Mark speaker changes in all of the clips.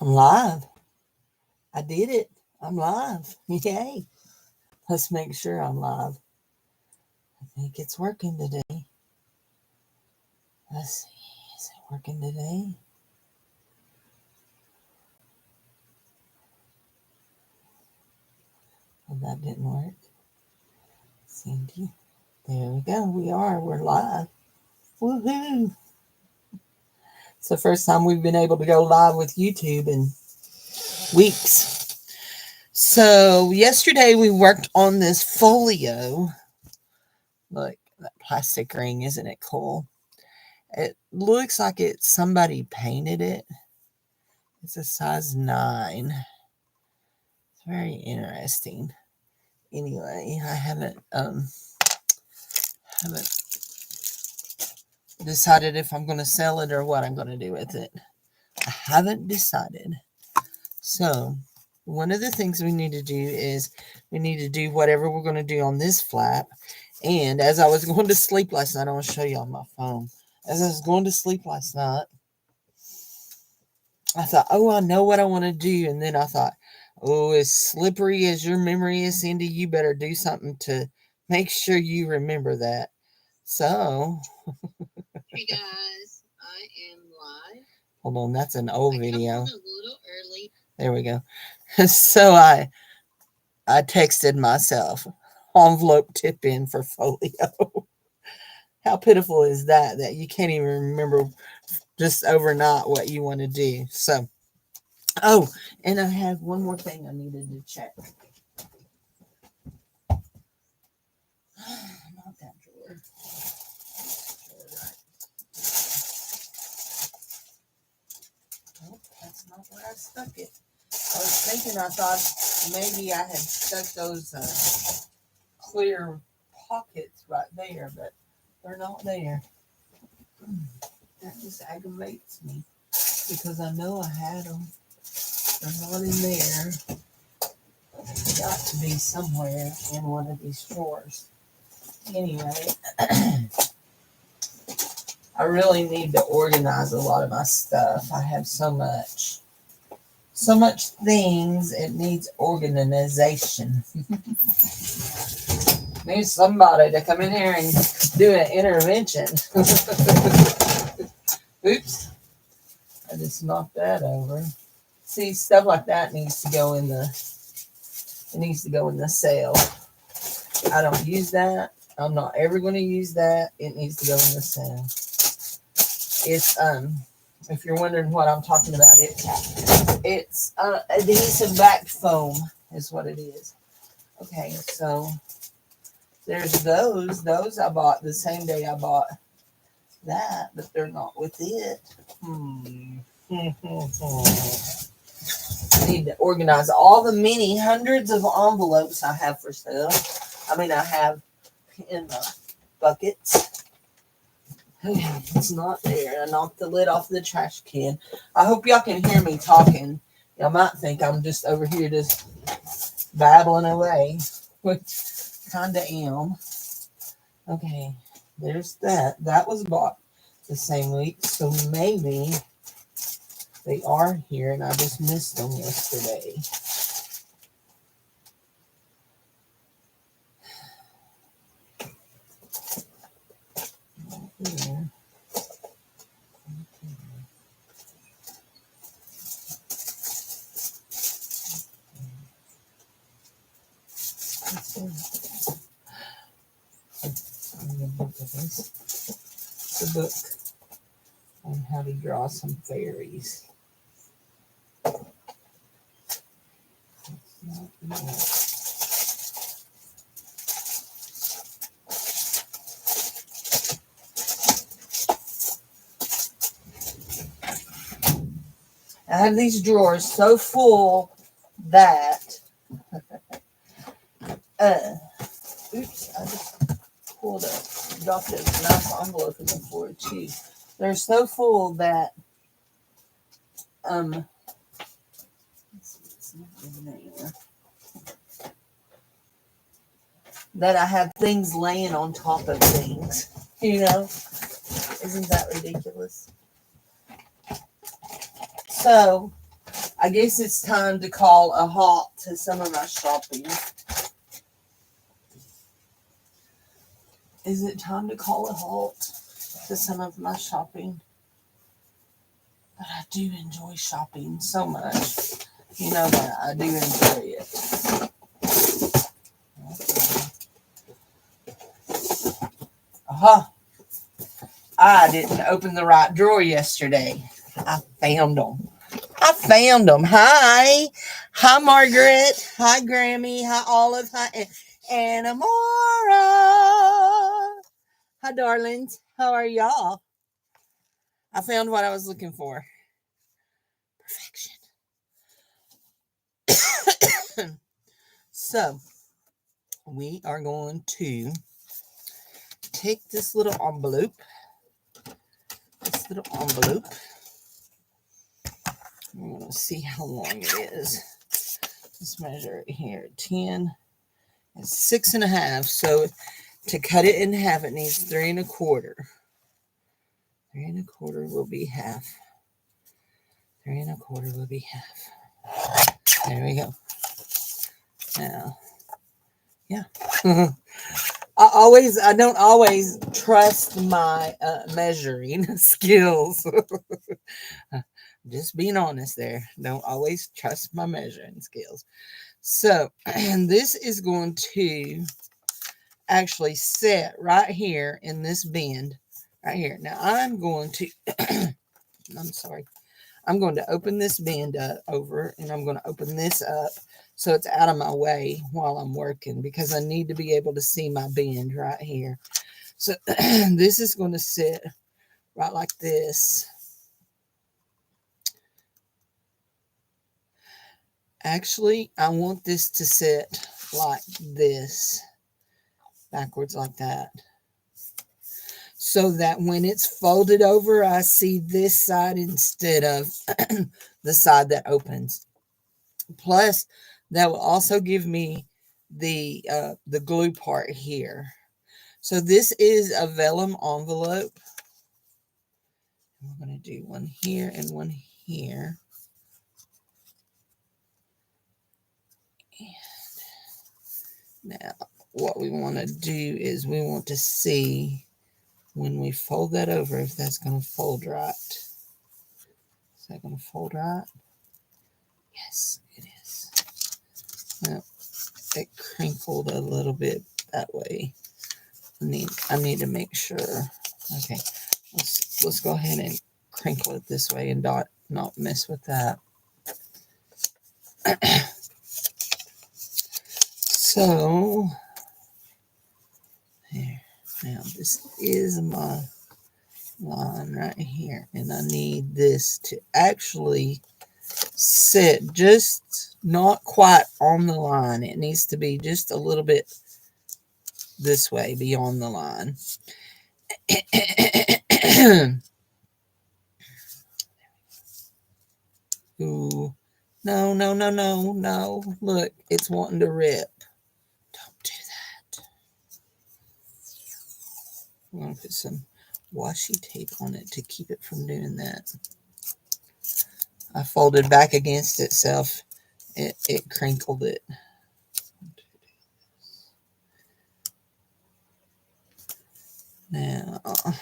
Speaker 1: I'm live. I did it. I'm live. Yay. Let's make sure I'm live. I think it's working today. Let's see. Is it working today? Well, that didn't work. Cindy. There we go. We're live. Woohoo. It's the first time we've been able to go live with YouTube in weeks. So yesterday we worked on this folio. Look, that plastic ring, isn't it cool? It looks like somebody painted it. It's a size 9. It's very interesting. Anyway, I haven't decided if I'm going to sell it or what I'm going to do with it. I haven't decided. So, one of the things we need to do is we need to do whatever we're going to do on this flap. And as I was going to sleep last night, I want to show you on my phone. As I was going to sleep last night, I thought, oh, I know what I want to do. And then I thought, oh, as slippery as your memory is, Cindy, you better do something to make sure you remember that. So.
Speaker 2: Hey guys, I am live.
Speaker 1: Hold on, that's an old video.
Speaker 2: I come on a little early.
Speaker 1: There we go. So I texted myself, envelope tip in for Folio. How pitiful is that you can't even remember just overnight what you want to do. So, oh, and I have one more thing I needed to check. Not that drawer. Nope, that's not where I stuck it. I was thinking, I thought maybe I had stuck those clear pockets right there, but they're not there. That just aggravates me because I know I had them. They're not in there. They got to be somewhere in one of these drawers. Anyway, I really need to organize a lot of my stuff. I have so much things. It needs organization. Need somebody to come in here and do an intervention. Oops. I just knocked that over. See, stuff like that needs to go in the sale. I don't use that. I'm not ever going to use that. It needs to go in the sale. It's if you're wondering what I'm talking about, it's adhesive backed foam is what it is. Okay, so there's those. Those I bought the same day I bought that, but they're not with it. I need to organize all the many hundreds of envelopes I have for sale. I have in the buckets. It's not there. I knocked the lid off the trash can. I hope y'all can hear me talking. Y'all might think I'm just over here just babbling away, which kind of am. Okay, there's that. That was bought the same week, so maybe they are here and I just missed them yesterday. Here. It's a book on how to draw some fairies. I have these drawers so full that oops, I just dropped a nice envelope in the floor too. They're so full that that I have things laying on top of things. Isn't that ridiculous? So I guess it's time to call a halt to some of my shopping. Is it time to call a halt to some of my shopping? But I do enjoy shopping so much. You know that. I do enjoy it. Aha! I didn't open the right drawer yesterday. I found them. Hi. Hi, Margaret. Hi, Grammy. Hi, Olive. Hi, Anamora. Hi, darlings. How are y'all? I found what I was looking for. Perfection. So, we are going to take this little envelope. We're going to see how long it is. Let's measure it here. 10. It's 6.5. So to cut it in half, it needs 3 1/4. 3 1/4 will be half. 3 1/4 will be half. There we go. Now, yeah. I don't always trust my measuring skills. Just being honest there. Don't always trust my measuring skills. So, and this is going to actually sit right here in this bend right here. Now, I'm going to, I'm going to open this bend up over, and I'm going to open this up so it's out of my way while I'm working, because I need to be able to see my bend right here. So this is going to sit right like this. Actually, I want this to sit like this, backwards like that, so that when it's folded over, I see this side instead of the side that opens. Plus, that will also give me the glue part here. So this is a vellum envelope. We're going to do one here and one here. And now, what we want to do is we want to see when we fold that over if that's going to fold right. Is that going to fold right? Yes, it is. Well, it crinkled a little bit that way. I need to make sure. Okay, let's go ahead and crinkle it this way and not mess with that. So there. Now this is my line right here, and I need this to actually sit just not quite on the line. It needs to be just a little bit this way beyond the line. Ooh, no. Look, it's wanting to rip. Don't do that. I'm going to put some washi tape on it to keep it from doing that. I folded back against itself. It crinkled it. Now, I'm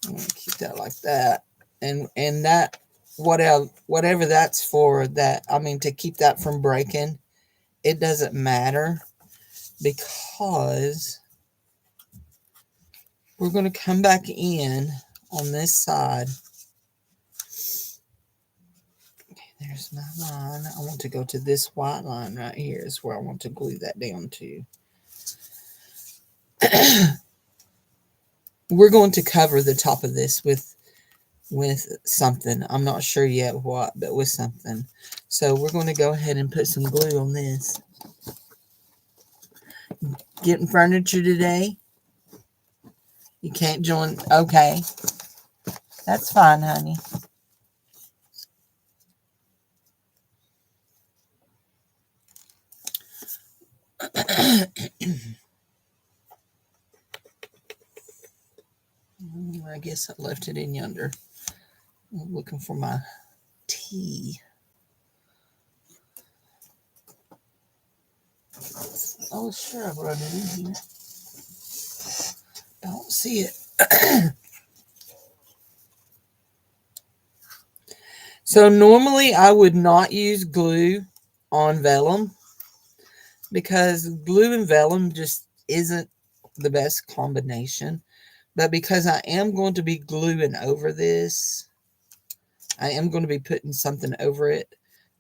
Speaker 1: going to keep that like that. And that, whatever that's for, that, I mean, to keep that from breaking, it doesn't matter, because we're going to come back in on this side. Okay, there's my line. I want to go to this white line right here is where I want to glue that down to. We're going to cover the top of this with something. I'm not sure yet what, but with something. So we're going to go ahead and put some glue on this. Getting furniture today? You can't join? Okay. That's fine, honey. I guess I left it in yonder. I'm looking for my tea. Oh, sure, I brought it in here. Don't see it. So normally I would not use glue on vellum because glue and vellum just isn't the best combination. But because I am going to be gluing over this, I am going to be putting something over it,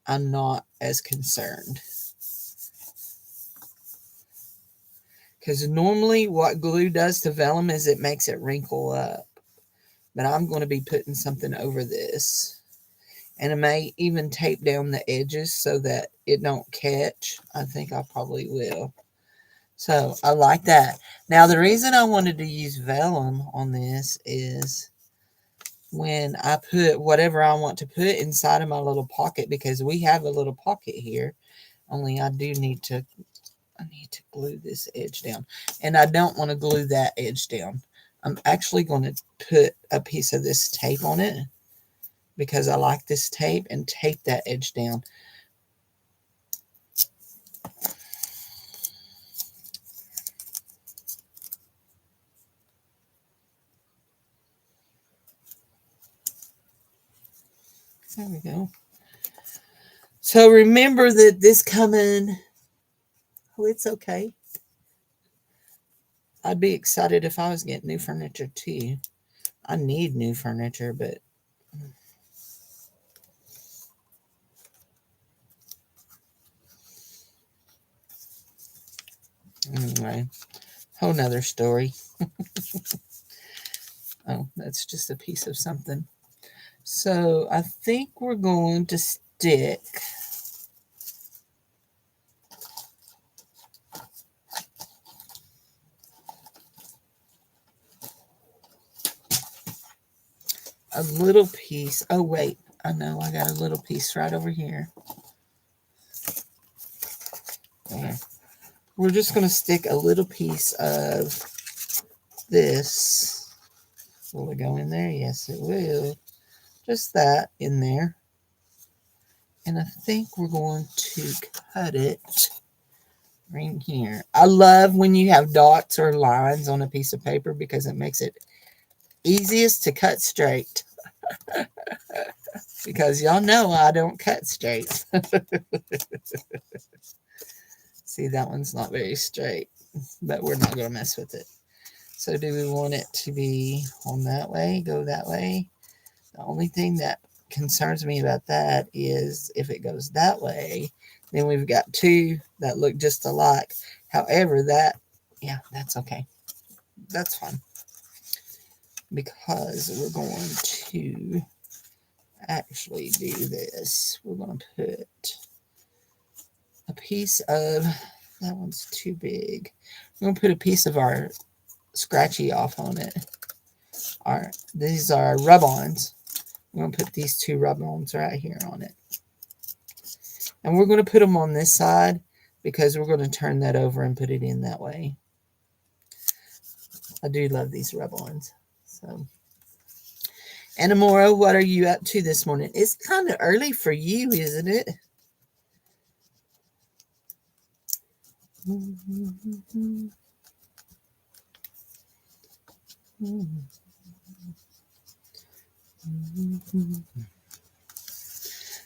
Speaker 1: I'm not as concerned. Because normally what glue does to vellum is it makes it wrinkle up. But I'm going to be putting something over this. And I may even tape down the edges so that it don't catch. I think I probably will. So I like that. Now the reason I wanted to use vellum on this is when I put whatever I want to put inside of my little pocket, because we have a little pocket here. Only I need to glue this edge down. And I don't want to glue that edge down. I'm actually going to put a piece of this tape on it because I like this tape, and tape that edge down. There we go. So remember that this coming, oh, it's okay. I'd be excited if I was getting new furniture too. I need new furniture, but anyway, whole nother story. Oh, that's just a piece of something. So I think we're going to stick a little piece. Oh, wait. I know I got a little piece right over here. There. We're just going to stick a little piece of this. Will it go in there? Yes, it will. Just that in there. And I think we're going to cut it right here. I love when you have dots or lines on a piece of paper because it makes it easiest to cut straight. Because y'all know I don't cut straight. See, that one's not very straight, but we're not going to mess with it. So do we want it to be on that way, go that way? The only thing that concerns me about that is if it goes that way, then we've got two that look just alike. However, yeah, that's okay. That's fine. Because we're going to actually do this. We're going to put a piece of, that one's too big. We're going to put a piece of our scratchy off on it. These are rub-ons. We're going to put these two rub-ons right here on it. And we're going to put them on this side because we're going to turn that over and put it in that way. I do love these rub-ons. So, Anamora, what are you up to this morning? It's kind of early for you, isn't it?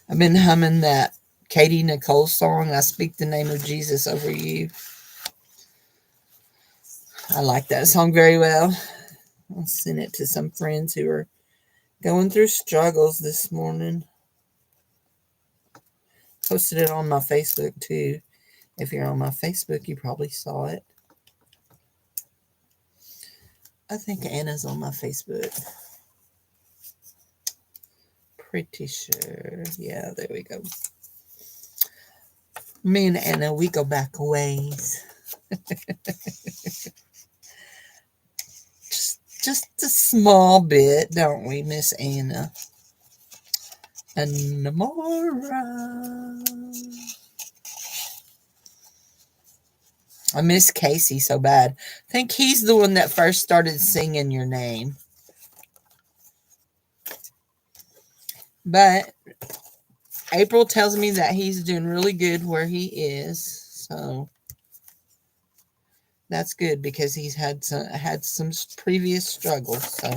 Speaker 1: I've been humming that Katie Nicole song, I Speak the Name of Jesus Over You. I like that song very well. I sent it to some friends who are going through struggles this morning. Posted it on my Facebook too. If you're on my Facebook, you probably saw it. I think Anna's on my Facebook. Pretty sure. Yeah, there we go. Me and Anna, we go back a ways. just a small bit, don't we, Miss Anna? And Namora. I miss Casey so bad. I think he's the one that first started singing your name. But April tells me that he's doing really good where he is. So that's good because he's had some previous struggles. So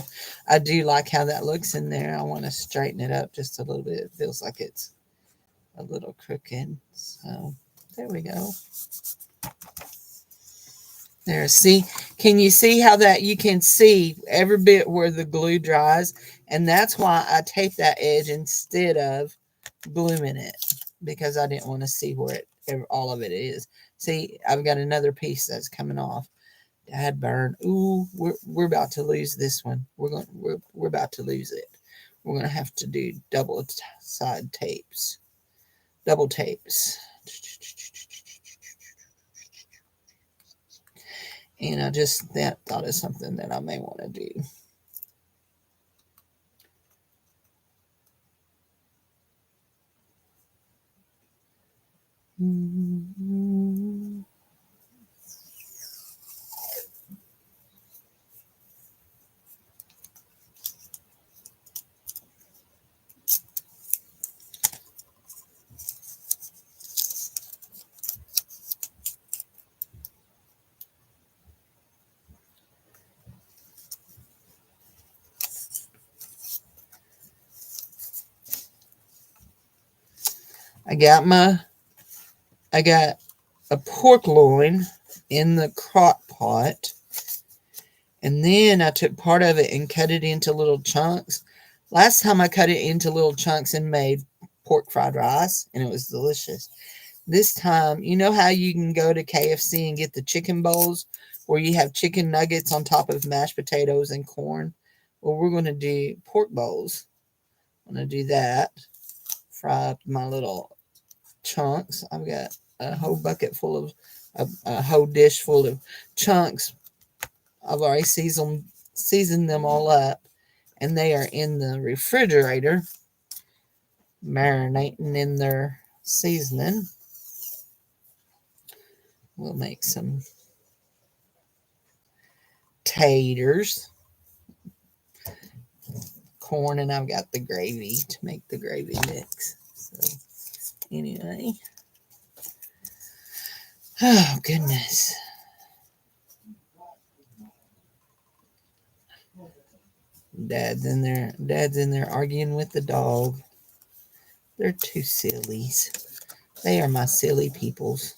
Speaker 1: I do like how that looks in there. I want to straighten it up just a little bit. It feels like it's a little crooked. So there we go. There, see, can you see how that you can see every bit where the glue dries? And that's why I tape that edge instead of gluing it because I didn't want to see where all of it is. See, I've got another piece that's coming off. Dad burn. Ooh, we're about to lose this one. We're about to lose it. We're gonna have to do double side tapes, double tapes. And I just thought of something that I may want to do. I got my I got a pork loin in the crock pot, and then I took part of it and cut it into little chunks. Last time I cut it into little chunks and made pork fried rice, and it was delicious. This time, you know how you can go to KFC and get the chicken bowls where you have chicken nuggets on top of mashed potatoes and corn? Well, we're going to do pork bowls. I'm going to do that. Fry up my little chunks. I've got a whole bucket full of, a whole dish full of chunks. I've already seasoned them all up, and they are in the refrigerator, marinating in their seasoning. We'll make some taters, corn, and I've got the gravy to make the gravy mix. So, anyway. Oh, goodness. Dad's in there arguing with the dog. They're two sillies. They are my silly peoples.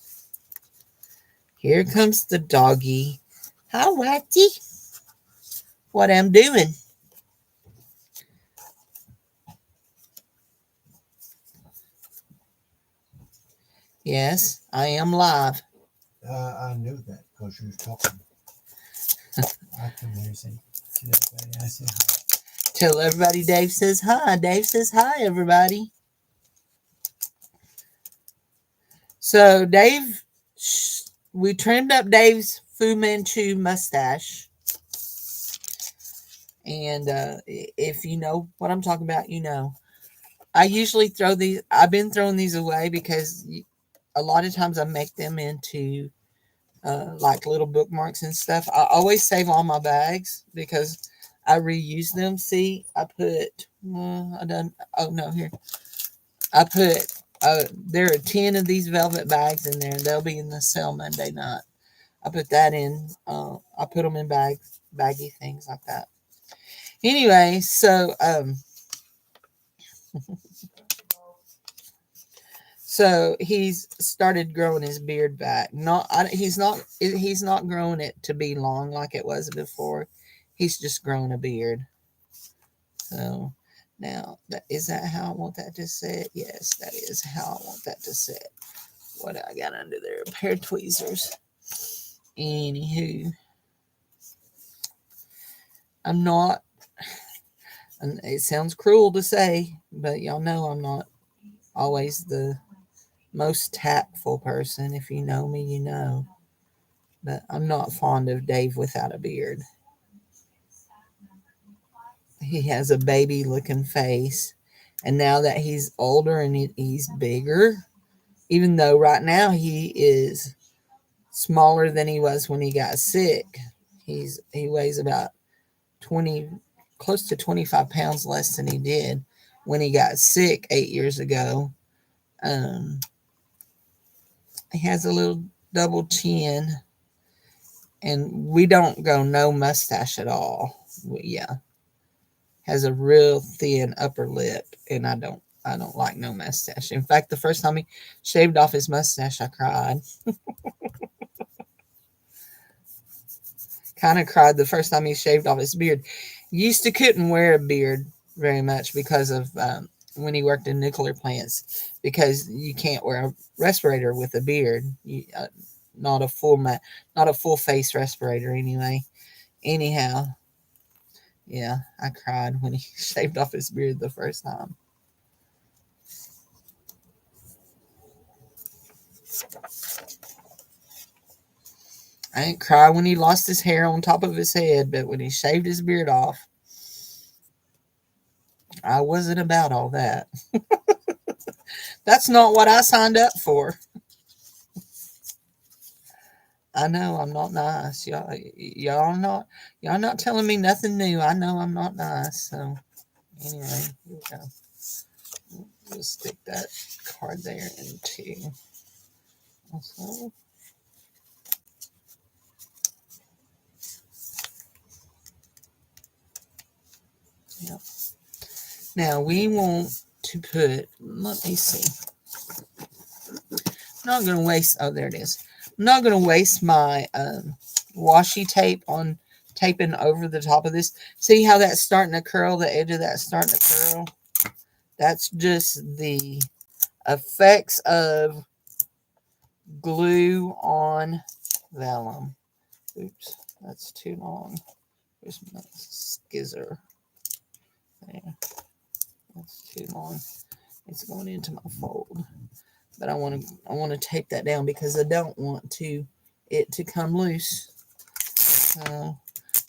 Speaker 1: Here comes the doggy. Hi, Watty. What I'm doing? Yes, I am live.
Speaker 3: I knew that because you was talking. I come here and say to everybody, I say hi.
Speaker 1: Tell everybody Dave says hi. Dave says hi, everybody. So, Dave, we trimmed up Dave's Fu Manchu mustache. And if you know what I'm talking about, you know. I usually throw these, I've been throwing these away because a lot of times I make them into like little bookmarks and stuff. I always save all my bags because I reuse them. See, I put, I done, oh no, here. I put, there are 10 of these velvet bags in there, and they'll be in the sale Monday night. I put that in, I put them in baggy things like that. Anyway, so he's started growing his beard back. He's not growing it to be long like it was before. He's just growing a beard. So now is that how I want that to sit? Yes, that is how I want that to sit. What I got under there? A pair of tweezers. Anywho, I'm not. And it sounds cruel to say, but y'all know I'm not always the most tactful person. If you know me, you know. But I'm not fond of Dave without a beard. He has a baby looking face. And now that he's older and he's bigger, even though right now he is smaller than he was when he got sick, he weighs about 20, close to 25 pounds less than he did when he got sick 8 years ago. Um, he has a little double chin, and we don't go no mustache at all. Yeah, has a real thin upper lip, and I don't like no mustache. In fact, the first time he shaved off his mustache, I cried. Kind of cried the first time he shaved off his beard. Used to couldn't wear a beard very much because of when he worked in nuclear plants, because you can't wear a respirator with a beard. Not a not a full face respirator anyway. Anyhow, yeah, I cried when he shaved off his beard the first time. I didn't cry when he lost his hair on top of his head, but when he shaved his beard off, I wasn't about all that. That's not what I signed up for. I know I'm not nice. Y'all not telling me nothing new. I know I'm not nice. So anyway, here we go. We'll stick that card there into. Also, yep. Now we want to put. Let me see. I'm not going to waste. Oh, there it is. I'm not going to waste my washi tape on taping over the top of this. See how that's starting to curl? The edge of that's starting to curl. That's just the effects of glue on vellum. Oops, that's too long. There's my skizzer. There. That's too long. It's going into my fold. But I want to tape that down because I don't want it to come loose. So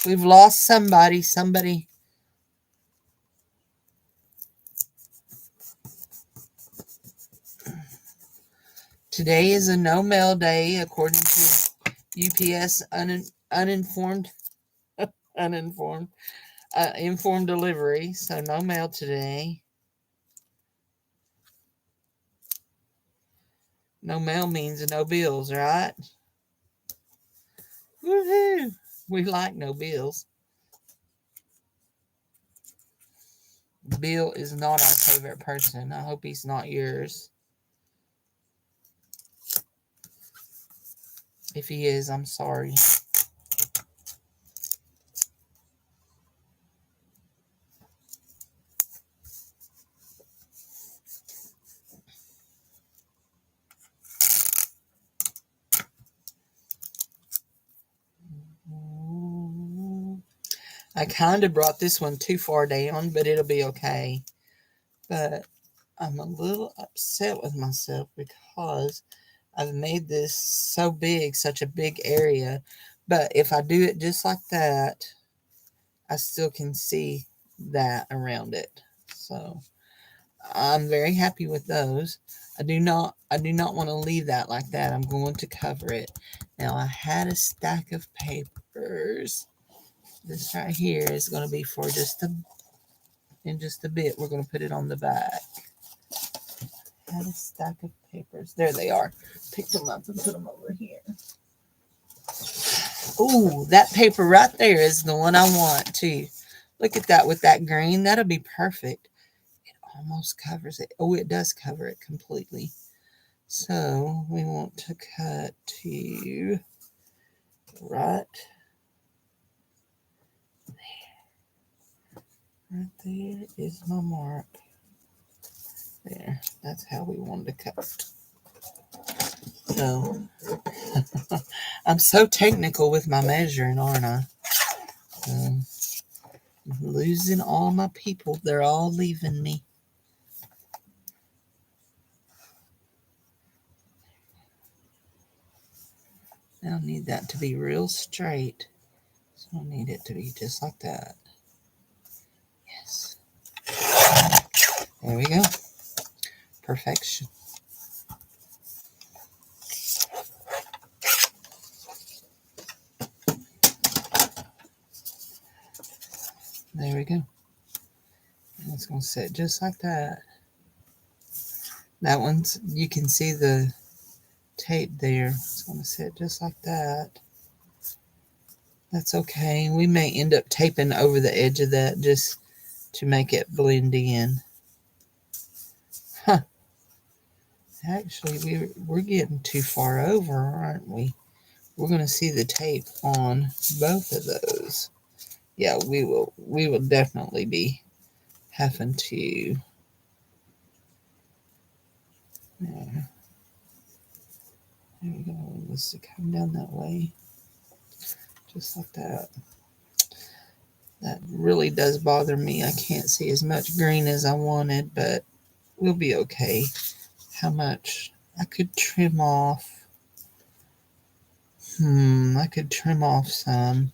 Speaker 1: we've lost somebody. Somebody. Today is a no mail day according to UPS uninformed informed delivery. So no mail today. No mail means no bills, right? Woohoo! We like no bills. Bill is not our favorite person. I hope he's not yours. If he is, I'm sorry. I kind of brought this one too far down, but it'll be okay. But I'm a little upset with myself because I've made this so big, such a big area. But if I do it just like that, I still can see that around it. So I'm very happy with those. I do not want to leave that like that. I'm going to cover it. Now I had a stack of papers. This right here is going to be for in just a bit. We're going to put it on the back. Had a stack of papers. There they are. Picked them up and put them over here. Ooh, that paper right there is the one I want too. Look at that with that green. That'll be perfect. It almost covers it. Oh, it does cover it completely. So we want to cut to right there. Right there is my mark. There. That's how we wanted to cut. So I'm so technical with my measuring, aren't I? Um, losing all my people. They're all leaving me. I need that to be real straight. So I need it to be just like that. Yes. There we go. Perfection. There we go. And it's going to sit just like that. That one's, you can see the tape there. It's going to sit just like that. That's okay. We may end up taping over the edge of that just to make it blend in. Huh. Actually, we're getting too far over, aren't we? We're going to see the tape on both of those. Yeah, we will definitely be having to. There we go. Let's come down that way. Just like that. That really does bother me. I can't see as much green as I wanted, but we'll be okay. How much? I could trim off. I could trim off some.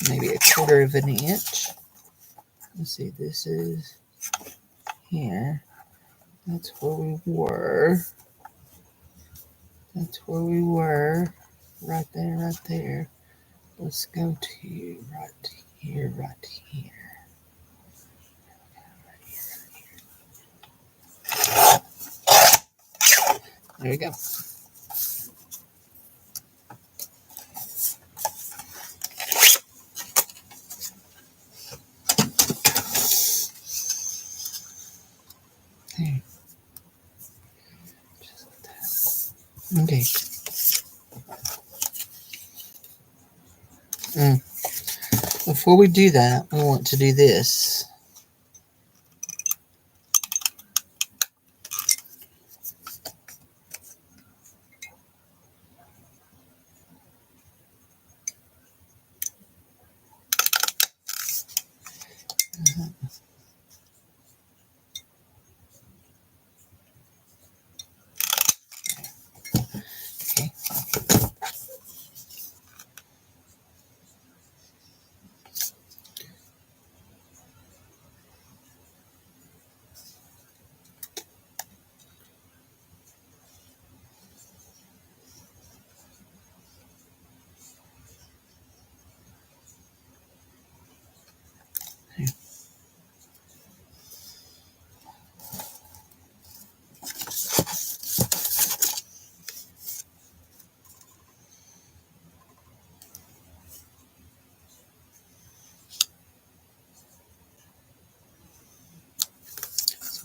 Speaker 1: Maybe a quarter of an inch. Let's see, this is here. That's where we were. That's where we were. Right there, right there. Let's go to right here, right here. There we go. There. Just like that. Okay. Before we do that, we want to do this. Okay.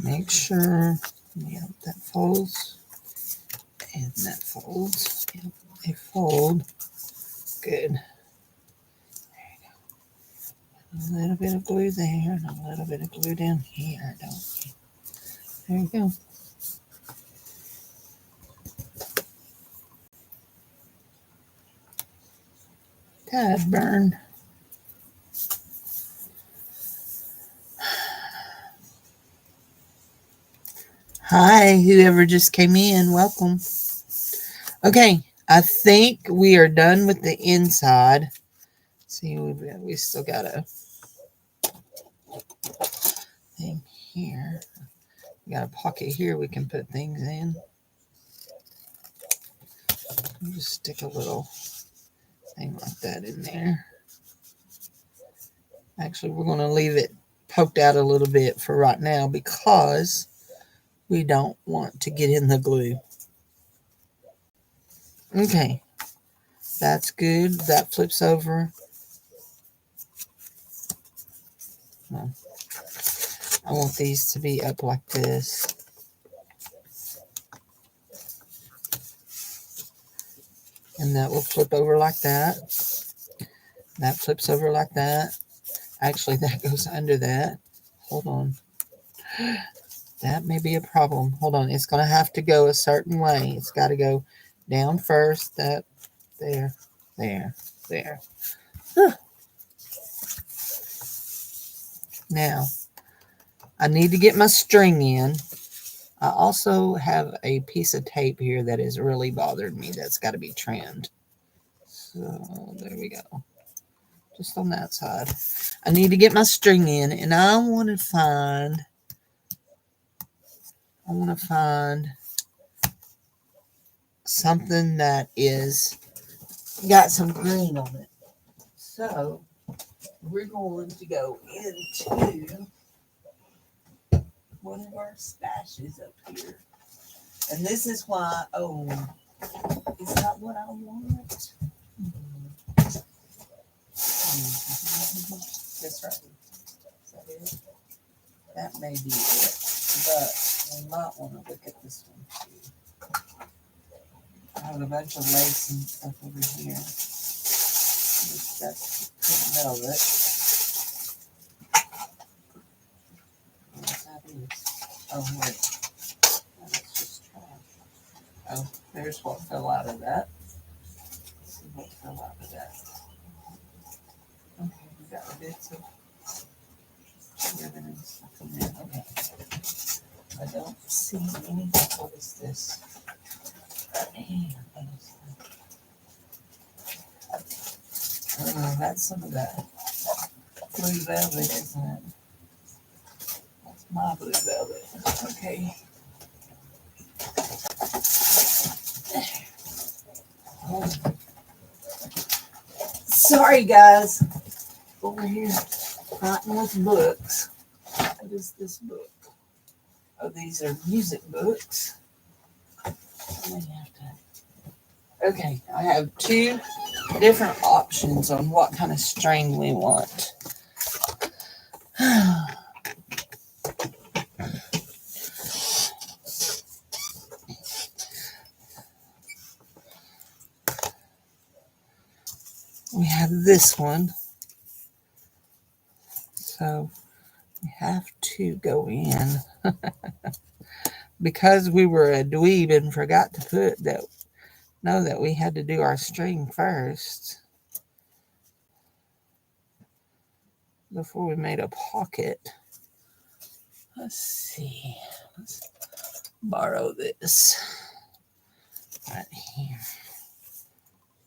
Speaker 1: Make sure, that folds and that folds. Yep, they fold. Good. There you go. A little bit of glue there and a little bit of glue down here, don't we? There you go. God burn. Hi, whoever just came in, welcome. Okay, I think we are done with the inside. See, we still got a thing here. We got a pocket here we can put things in. I'll just stick a little thing like that in there. Actually, we're going to leave it poked out a little bit for right now because we don't want to get in the glue. Okay, that's good. That flips over. No. I want these to be up like this. And that will flip over like that. That flips over like that. Actually, that goes under that. Hold on. That may be a problem. Hold on. It's going to have to go a certain way. It's got to go down first. That, there, there, there. Now, I need to get my string in. I also have a piece of tape here that has really bothered me. That's got to be trimmed. So, there we go. Just on that side. I need to get my string in, and I want to find something that is got some green on it. So we're going to go into one of our stashes up here. And this is why, oh, is that what I want? This right here. Is that it? That may be it. But we might want to look at this one too. I have a bunch of lace and stuff over here. That's pink velvet. What that is. Oh, wait. That's just trash. Oh, there's what fell out of that. Let's see what fell out of that. Okay, we got bits of ribbon and stuff in there. Okay. I don't see anything. What is this? That's some of that blue velvet, isn't it? That's my blue velvet. Okay. Sorry, guys. Over here, writing with books. What is this book? Oh, these are music books. Okay, I have two different options on what kind of string we want. We have this one. So we have to go in. Because we were a dweeb and forgot to know that we had to do our string first before we made a pocket. Let's see. Let's borrow this right here.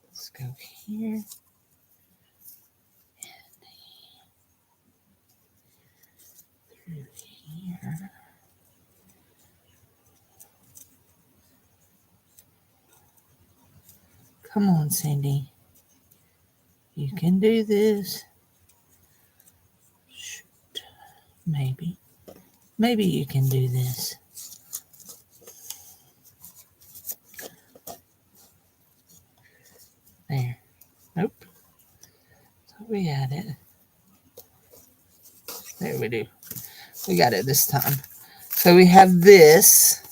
Speaker 1: Let's go here. And through here. Come on, Cindy. You can do this. Shoot. Maybe. Maybe you can do this. There. Nope. So we got it. There we do. We got it this time. So we have this.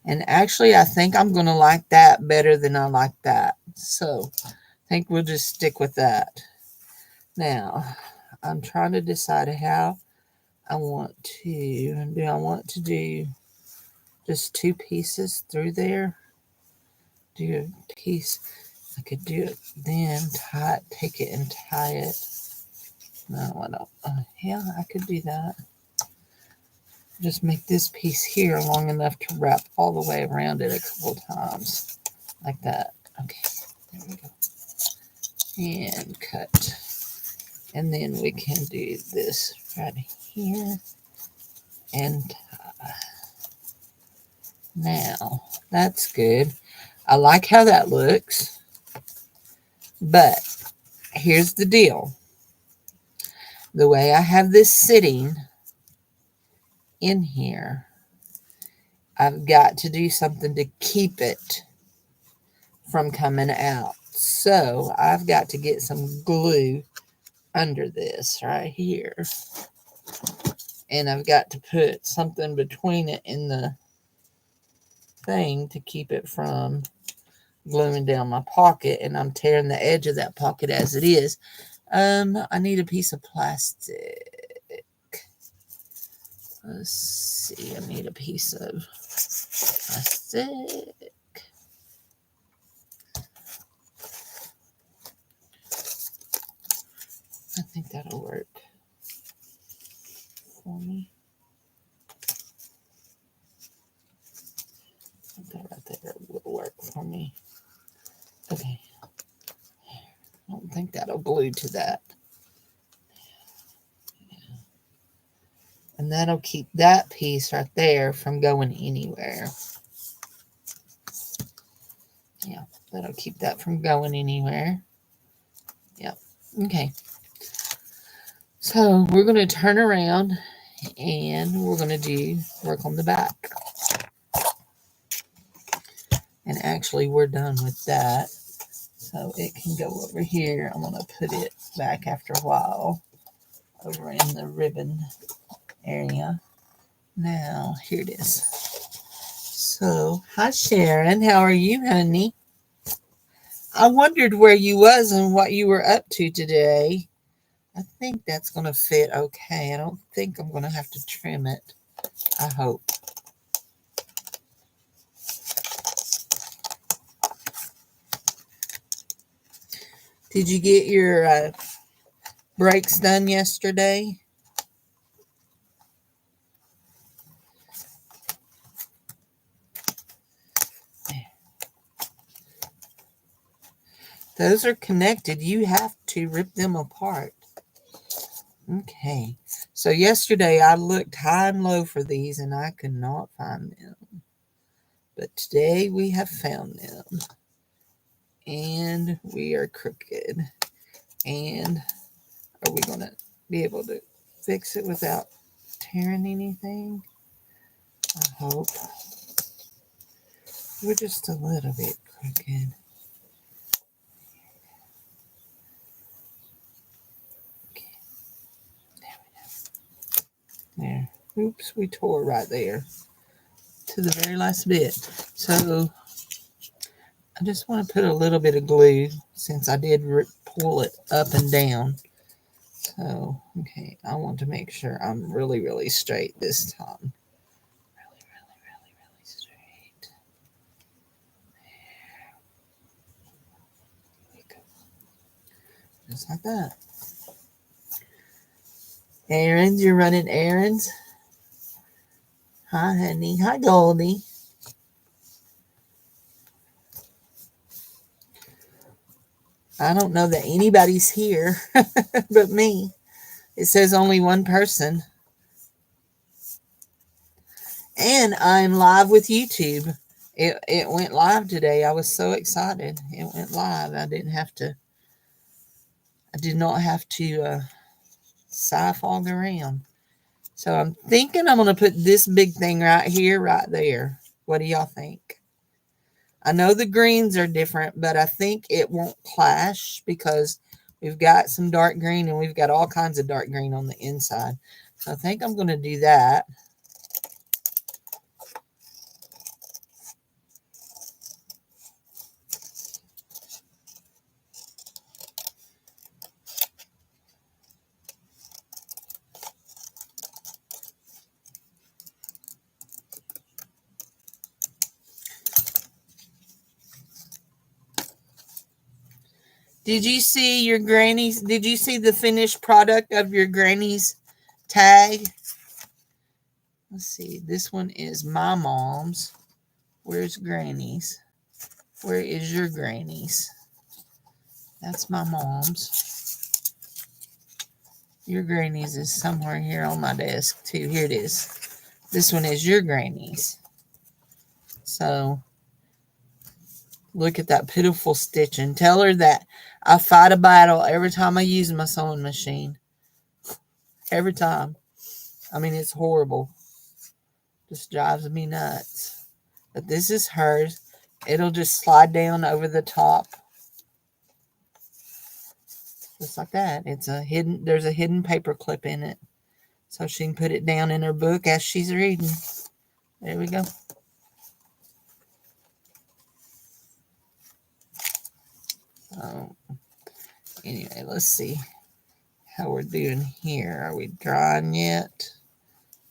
Speaker 1: And actually, I think I'm going to like that better than I like that. So I think we'll just stick with that. Now, I'm trying to decide how I want to. Do I want to do just two pieces through there? Do a piece. I could do it then, tie it, take it and tie it. No, I don't. Yeah, I could do that. Just make this piece here long enough to wrap all the way around it a couple times. Like that. Okay, there we go. And cut. And then we can do this right here and tie. Now, that's good. I like how that looks. But here's the deal. The way I have this sitting in here, I've got to do something to keep it from coming out. So I've got to get some glue under this right here. And I've got to put something between it and the thing to keep it from gluing down my pocket. And I'm tearing the edge of that pocket as it is. I need a piece of plastic. Let's see, I need a piece of plastic. I think that'll work for me. I think that right there will work for me. Okay. I don't think that'll glue to that. Yeah. And that'll keep that piece right there from going anywhere. Yeah, that'll keep that from going anywhere. Yep. Okay. So we're going to turn around and we're going to do work on the back. And actually, we're done with that. So it can go over here. I'm going to put it back after a while over in the ribbon area. Now, here it is. So, hi Sharon. How are you, honey? I wondered where you was and what you were up to today. I think that's going to fit okay. I don't think I'm going to have to trim it. I hope. Did you get your breaks done yesterday? Those are connected. You have to rip them apart. Okay. So yesterday I looked high and low for these and I could not find them. But today we have found them. And we are crooked. And are we going to be able to fix it without tearing anything? I hope. We're just a little bit crooked. Okay. There. Oops, we tore right there to the very last bit. So I just want to put a little bit of glue since I did pull it up and down. So, okay, I want to make sure I'm really, really straight this time. Really, really, really, really straight. There we go. Just like that. Errands, you're running errands? Hi, honey. Hi, Goldie. I don't know that anybody's here but me. It says only one person. And I'm live with YouTube. It went live today. I was so excited. It went live. I did not have to sci-fog around. So I'm thinking I'm going to put this big thing right here, right there. What do y'all think? I know the greens are different, but I think it won't clash because we've got some dark green and we've got all kinds of dark green on the inside. So I think I'm going to do that. Did you see your granny's? Did you see the finished product of your granny's tag? Let's see. This one is my mom's. Where's granny's? Where is your granny's? That's my mom's. Your granny's is somewhere here on my desk too. Here it is. This one is your granny's. So look at that pitiful stitching. Tell her that I fight a battle every time I use my sewing machine. Every time. I mean, it's horrible. Just drives me nuts. But this is hers. It'll just slide down over the top. Just like that. There's a hidden paper clip in it. So she can put it down in her book as she's reading. There we go. Anyway, let's see how we're doing here. Are we drying yet?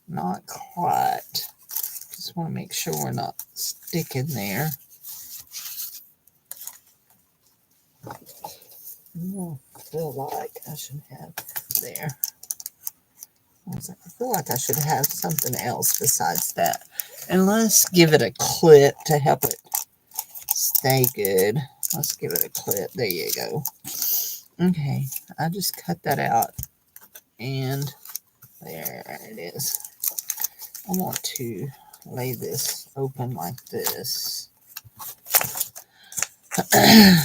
Speaker 1: Not quite. Just want to make sure we're not sticking there. I feel like I should have there. I feel like I should have something else besides that. And let's give it a clip to help it stay good. Let's give it a clip. There you go. Okay, I just cut that out. And there it is. I want to lay this open like this. I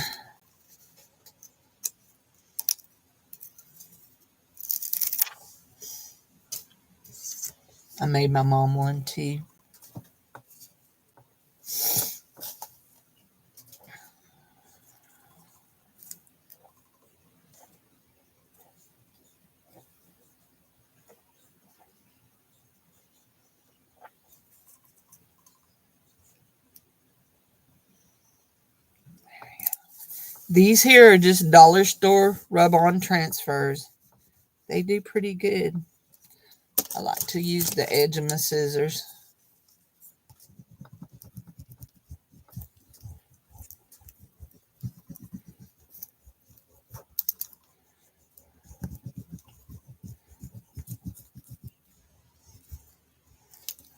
Speaker 1: made my mom one too. These here are just dollar store rub-on transfers. They do pretty good. I like to use the edge of my scissors.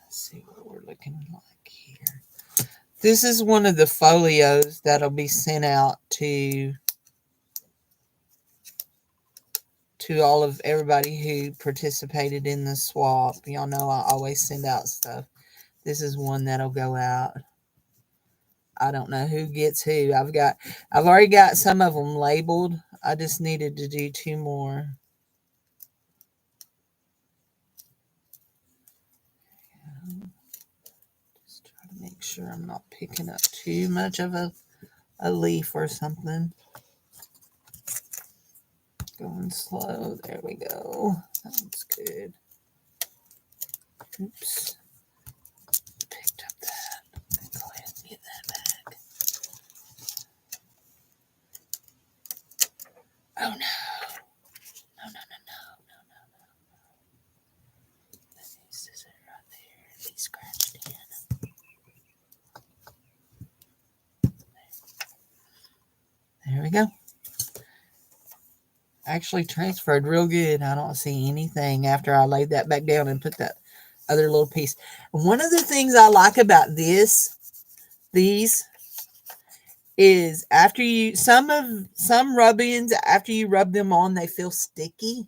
Speaker 1: Let's see what we're looking like here. This is one of the folios that'll be sent out to all of everybody who participated in the swap. Y'all know I always send out stuff. This is one that'll go out. I don't know who gets who. I've already got some of them labeled. I just needed to do 2 more. Just try to make sure I'm not picking up too much of a leaf or something. Going slow. There we go. Sounds good. Oops. Picked up that. Go ahead and get that back. Oh no. No, no, no, no, no, no, no. This is it right there. Be scratched in. There we go. Actually transferred real good. I don't see anything after I laid that back down and put that other little piece. One of the things I like about these is after you some rub-ins, after you rub them on, they feel sticky,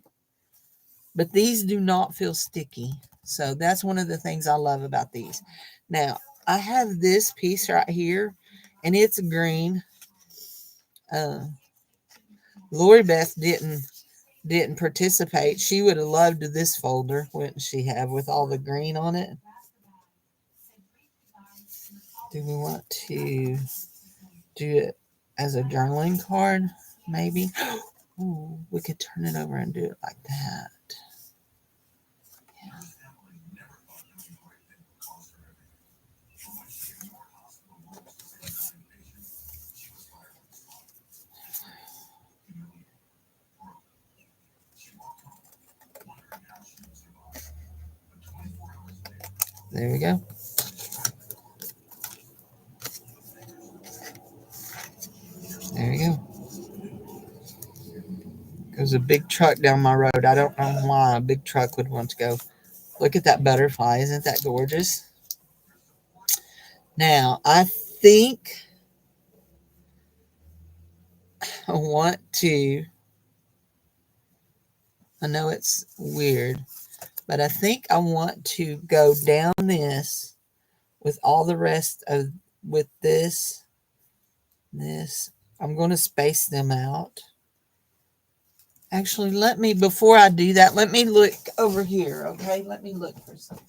Speaker 1: but these do not feel sticky. So that's one of the things I love about these. Now I have this piece right here, and it's green. Lori Beth didn't participate. She would have loved this folder, wouldn't she have, with all the green on it? Do we want to do it as a journaling card? Maybe. Ooh, we could turn it over and do it like that. Yeah. There we go. There we go. Goes a big truck down my road. I don't know why a big truck would want to go. Look at that butterfly. Isn't that gorgeous? Now, I think I want to, I know it's weird, but I think I want to go down this with all the rest of, with this. I'm going to space them out. Actually, before I do that, let me look over here, okay? Let me look for something.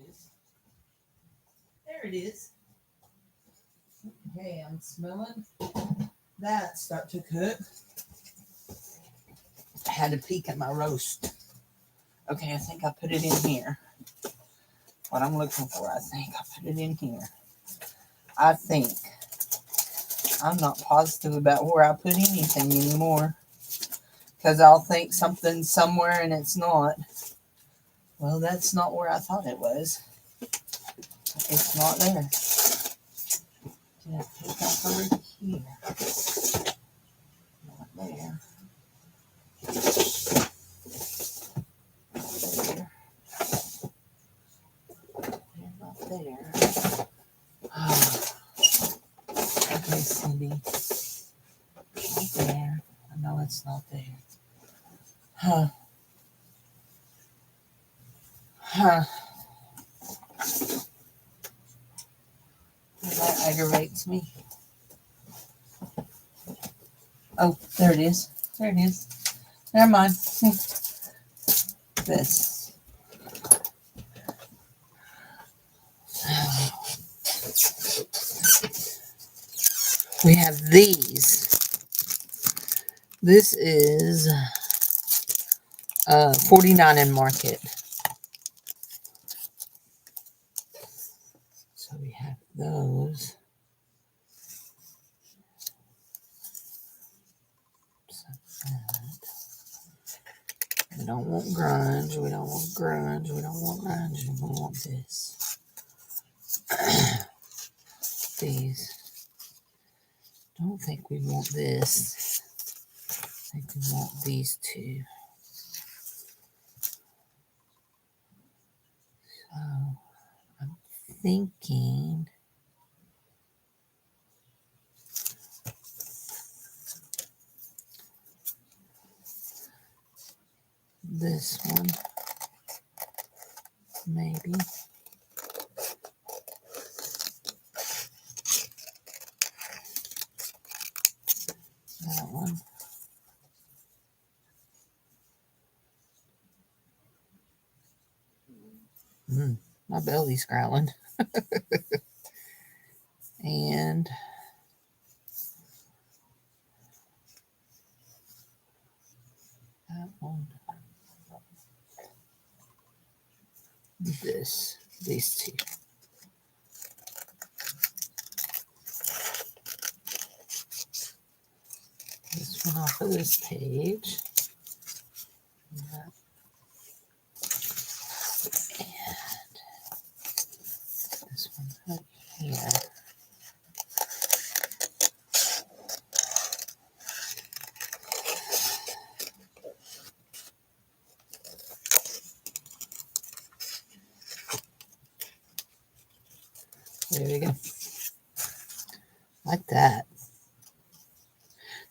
Speaker 1: is. There it is. Okay, I'm smelling that start to cook. I had to peek at my roast. Okay, I think I put it in here. What I'm looking for, I think I put it in here. I think. I'm not positive about where I put anything anymore. Because I'll think something's somewhere and it's not. Well, that's not where I thought it was. It's not there. Did I pick up over here? Not there. Not there. Okay, Cindy. Not there. I know it's not there. Huh. That aggravates me. Oh, there it is. There it is. Never mind. This. We have these. This is 49 in Market. So we have those. We don't want grunge. We don't want grunge. We don't want grunge. We want this. These. Don't think we want this. I think we want these two. So I'm thinking this one, maybe. That one. My belly's growling. And that one. These two. This one off of this page. And this one up here. There we go. Like that.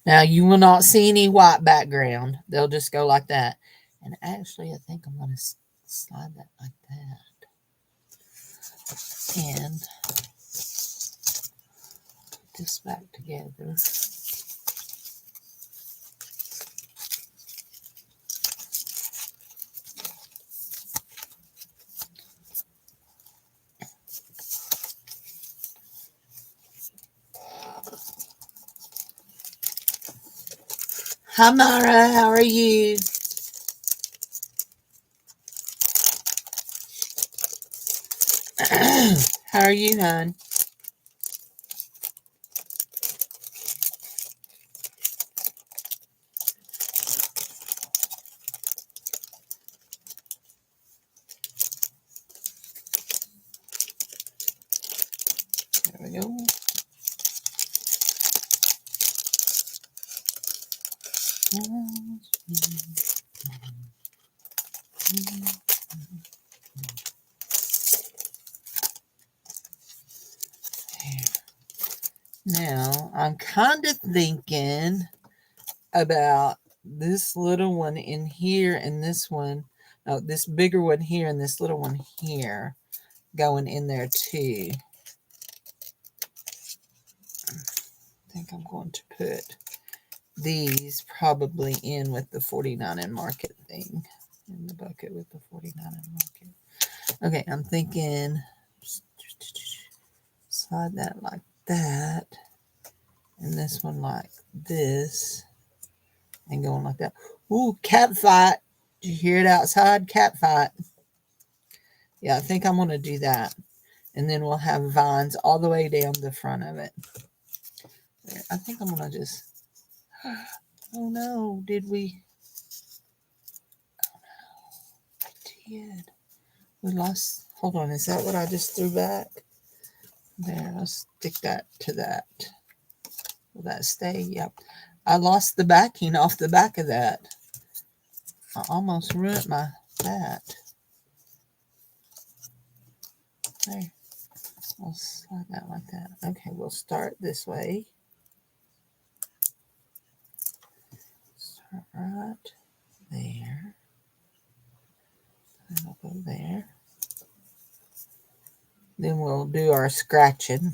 Speaker 1: Now you will not see any white background. They'll just go like that. And actually, I think I'm going to slide that like that. And put this back together. Hi, Mara. How are you? How are you, hon? There we go. Now, I'm kind of thinking about this little one in here and this one, no, this bigger one here and this little one here going in there too. I think I'm going to put these probably in with the 49 in Market thing. In the bucket with the 49 in Market. Okay, I'm thinking slide that like that, and this one like this, and going like that. Ooh, cat fight. Did you hear it outside? Cat fight. Yeah, I think I'm going to do that. And then we'll have vines all the way down the front of it. There, I think I'm going to just... Oh no, did we... I did. We lost... Hold on, is that what I just threw back? There, let's stick that to that. Will that stay? Yep. I lost the backing off the back of that. I almost ruined my that. There. I'll slide that like that. Okay, we'll start this way. Start right there. And I'll go there. Then we'll do our scratching.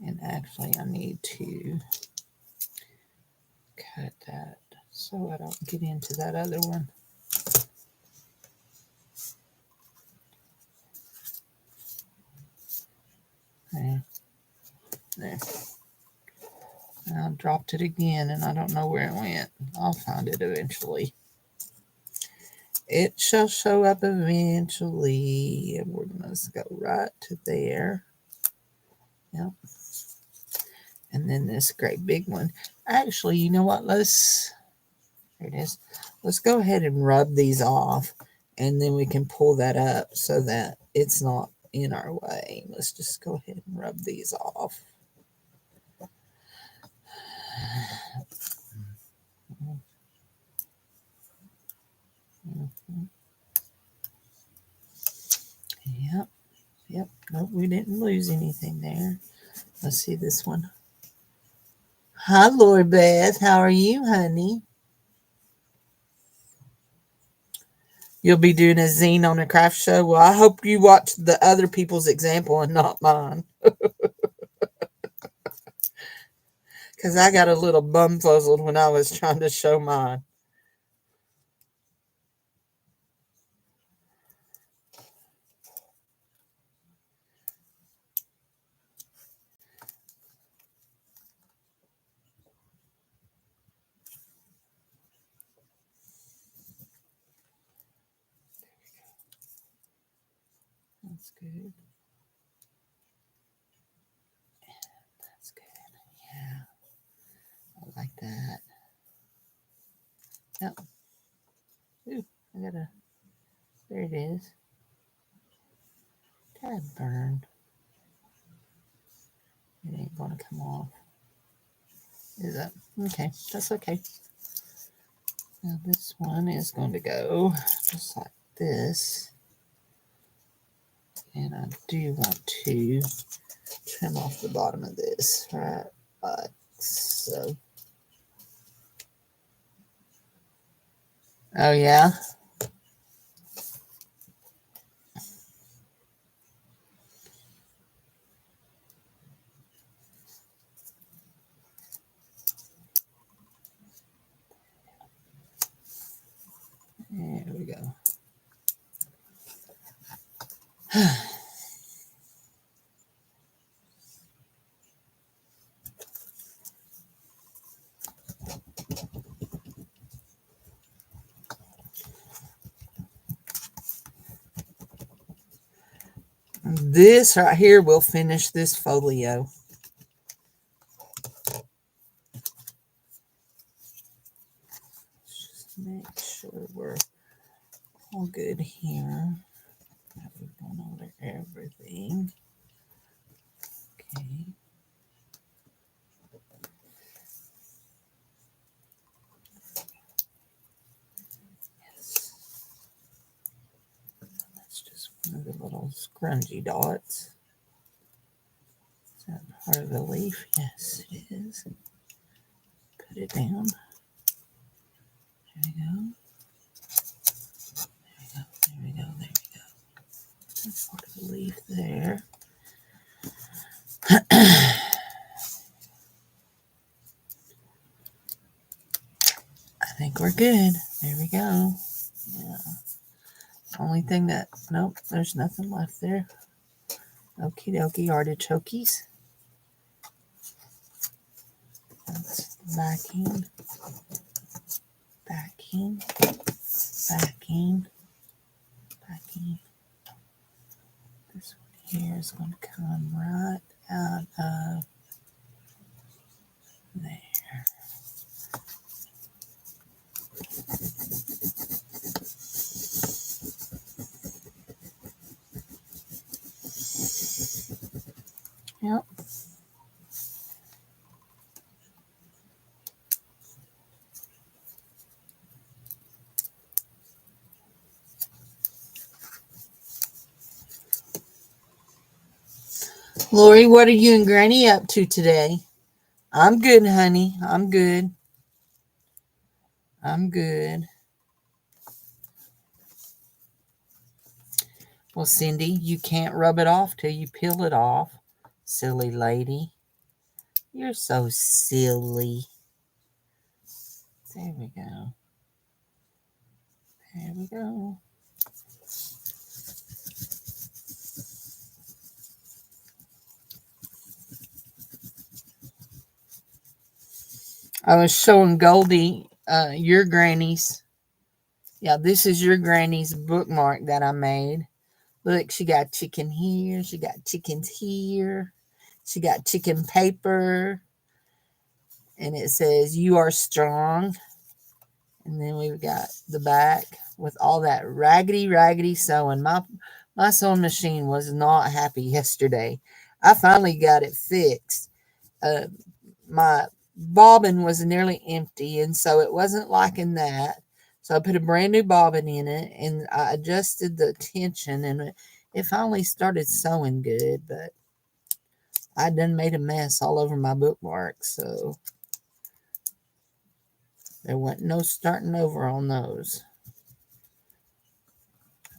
Speaker 1: And actually, I need to cut that so I don't get into that other one. There. There. And I dropped it again, and I don't know where it went. I'll find it eventually. It shall show up eventually. And we're going to go right to there. Yep. And then this great big one. Actually, you know what? There it is. Let's go ahead and rub these off, and then we can pull that up so that it's not in our way. Let's just go ahead and rub these off. Yep. Yep. Nope, we didn't lose anything there. Let's see this one. Hi, Lori Beth. How are you, honey? You'll be doing a zine on a craft show. Well, I hope you watch the other people's example and not mine. Because I got a little bumfuzzled when I was trying to show mine. That's good. That's good. Yeah. I like that. Yep. Ooh, I gotta... There it is. Tad burn. It ain't gonna come off. Is that? Okay, that's okay. Now this one is going to go just like this. And I do want to trim off the bottom of this, right? Like so. Oh, yeah? There we go. This right here will finish this folio. Just make sure we're all good here. We've gone over everything. Okay. Yes. That's just one of the little scrungy dots. Is that part of the leaf? Yes, it is. Put it down. There we go. There we go. There we go. That's part of the leaf there. I think we're good. There we go. Yeah. Only thing that, nope, there's nothing left there. Okie dokie, artichokes. That's backing, backing, backing, backing. This one here is going to come right out of there. Yep. Lori, what are you and Granny up to today? I'm good, honey. I'm good. I'm good. Well, Cindy, you can't rub it off till you peel it off. Silly lady. You're so silly. There we go. There we go. I was showing Goldie your granny's. Yeah, this is your granny's bookmark that I made. Look, she got chicken here. She got chickens here. She got chicken paper. And it says, "You are strong." And then we've got the back with all that raggedy sewing. My sewing machine was not happy yesterday. I finally got it fixed. My bobbin was nearly empty, and so it wasn't liking that. So I put a brand new bobbin in it, and I adjusted the tension, and it finally started sewing good. But I done made a mess all over my bookmark, so there wasn't no starting over on those.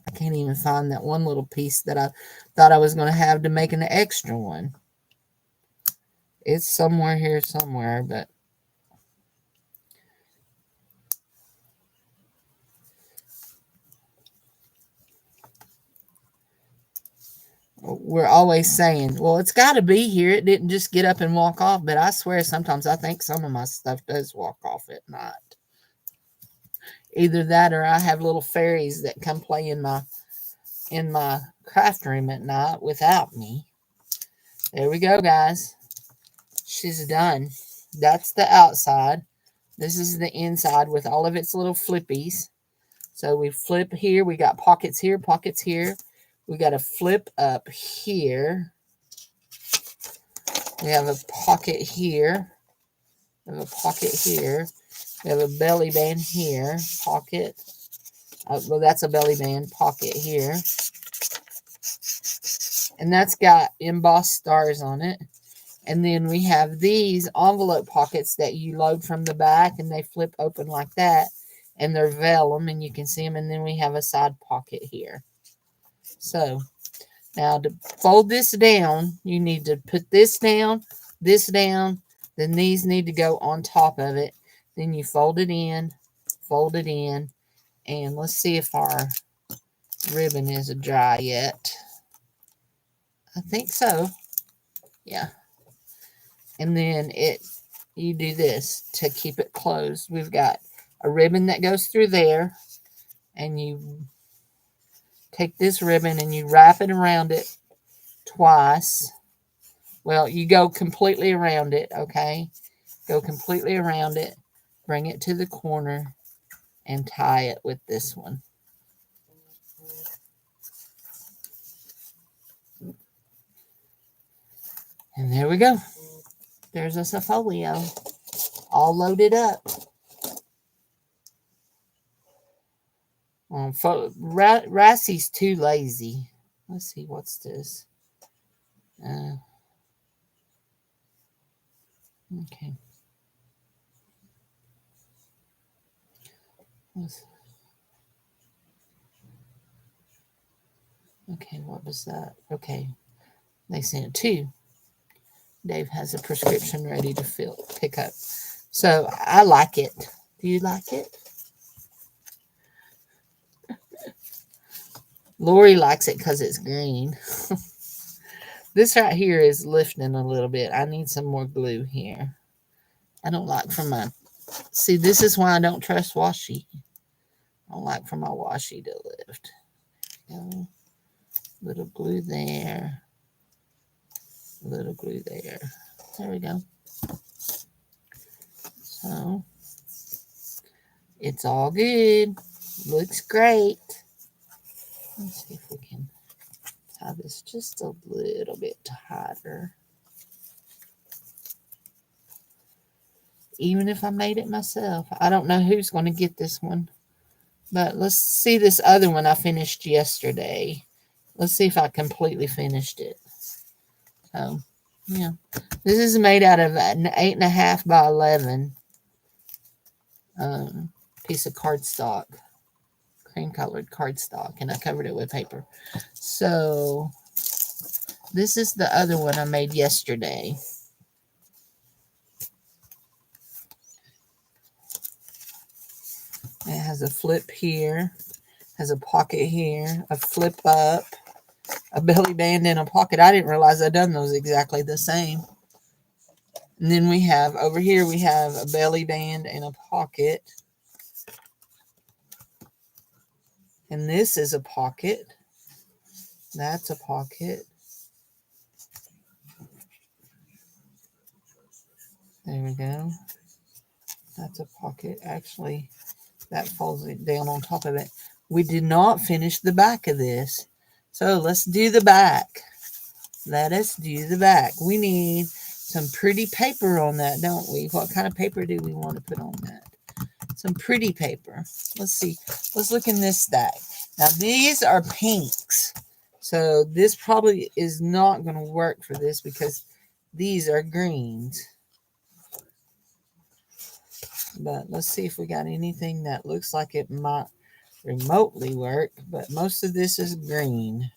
Speaker 1: I can't even find that one little piece that I thought I was going to have to make an extra one. It's somewhere here somewhere, but we're always saying, well, it's got to be here. It didn't just get up and walk off, but I swear sometimes I think some of my stuff does walk off at night. Either that or I have little fairies that come play in my craft room at night without me. There we go, guys. She's done. That's the outside. This is the inside with all of its little flippies. So we flip here. We got pockets here, pockets here. We got a flip up here. We have a pocket here. We have a pocket here. We have a belly band here. Pocket. Well, that's a belly band. Pocket here. And that's got embossed stars on it. And then we have these envelope pockets that you load from the back, and they flip open like that. And they're vellum, and you can see them. And then we have a side pocket here. So now to fold this down, you need to put this down, then these need to go on top of it. Then you fold it in, and let's see if our ribbon is dry yet. I think so. Yeah. And then you do this to keep it closed. We've got a ribbon that goes through there, and you take this ribbon and you wrap it around it twice. Well, you go completely around it, okay? Go completely around it, bring it to the corner, and tie it with this one. And there we go. There's us a folio, all loaded up. Rassie's too lazy. Let's see, what's this? Okay. Okay, what was that? Okay. They sent 2. Dave has a prescription ready to pick up. So I like it. Do you like it? Lori likes it because it's green. This right here is lifting a little bit. I need some more glue here. I don't like for my... See, this is why I don't trust washi. I don't like for my washi to lift. Little glue there. Little glue there. There we go. So, it's all good. Looks great. Let's see if we can tie this just a little bit tighter. Even if I made it myself. I don't know who's going to get this one. But let's see this other one I finished yesterday. Let's see if I completely finished it. So, yeah. This is made out of an 8.5 by 11 piece of cardstock. Cream colored cardstock. And I covered it with paper. So, this is the other one I made yesterday. It has a flip here, has a pocket here, a flip up, a belly band, and a pocket. I didn't realize I'd done those exactly the same. And then we have, over here, we have a belly band and a pocket. And this is a pocket. That's a pocket. There we go. That's a pocket. Actually, that falls down on top of it. We did not finish the back of this. So let's do the back. Let us do the back. We need some pretty paper on that, don't we? What kind of paper do we want to put on that? Some pretty paper. Let's see. Let's look in this stack. Now, these are pinks. So this probably is not going to work for this because these are greens. But let's see if we got anything that looks like it might remotely work. But most of this is green.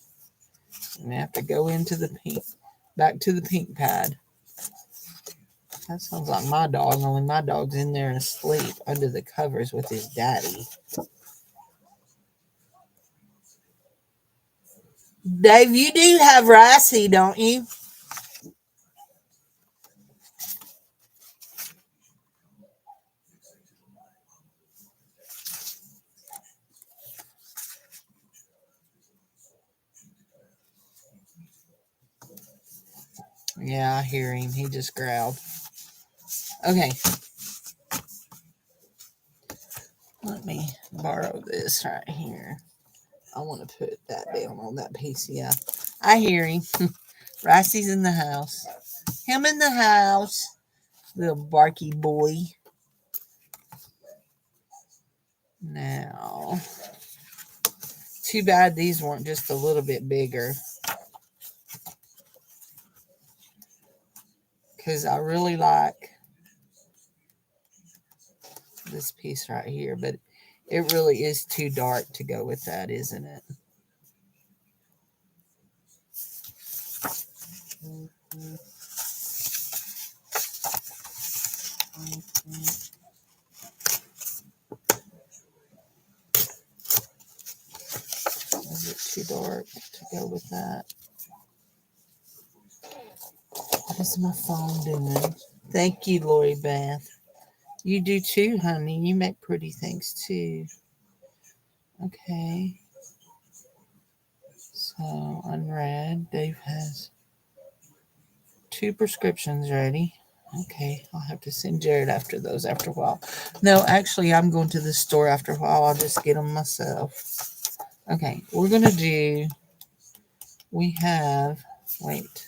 Speaker 1: And I have to go into the pink, back to the pink pad. That sounds like my dog, only my dog's in there asleep under the covers with his daddy. Dave, you do have Ricey, don't you? Yeah, I hear him. He just growled. Okay. Let me borrow this right here. I want to put that down on that piece. Yeah. I hear him. Ricey's in the house. Him in the house. Little barky boy. Now, too bad these weren't just a little bit bigger. Because I really like this piece right here. But it really is too dark to go with that, isn't it? Is it too dark to go with that? What is my phone doing? Thank you, Lori Beth. You do too, honey. You make pretty things too. Okay. So, unread. Dave has 2 prescriptions ready. Okay, I'll have to send Jared after those after a while. No, actually, I'm going to the store after a while. I'll just get them myself. Okay, we're going to do... We have... Wait.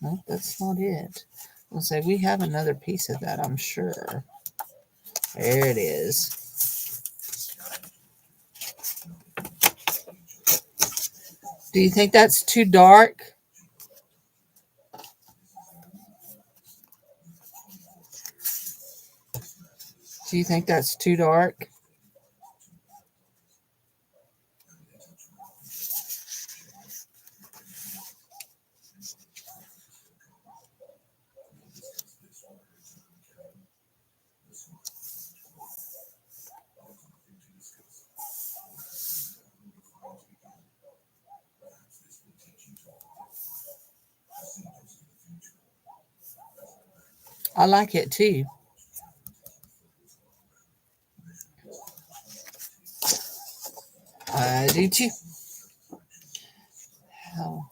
Speaker 1: No, that's not it. I'll say we have another piece of that, I'm sure. There it is. Do you think that's too dark? Do you think that's too dark? I like it too. I do too. How?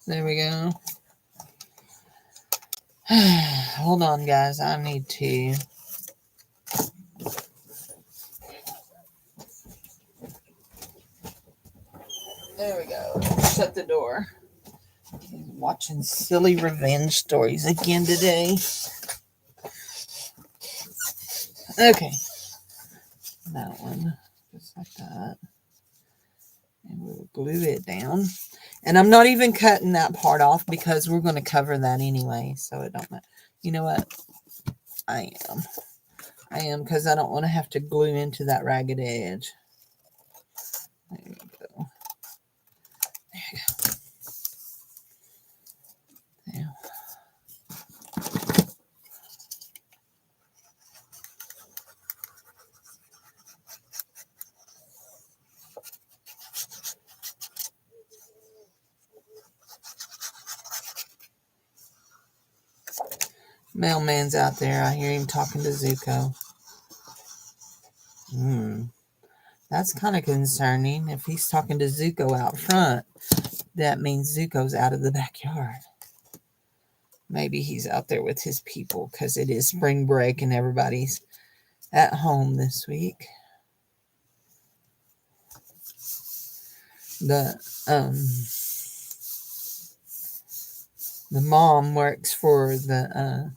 Speaker 1: There we go. Hold on, guys. I need to. There we go. Shut the door. He's watching silly revenge stories again today. Okay. That one. Just like that. And we'll glue it down. And I'm not even cutting that part off because we're going to cover that anyway. So it don't matter. You know what? I am because I don't want to have to glue into that ragged edge. There we go. There you go. There. Mailman's out there. I hear him talking to Zuko. That's kind of concerning. If he's talking to Zuko out front, that means Zuko's out of the backyard. Maybe he's out there with his people because it is spring break and everybody's at home this week. The mom works for the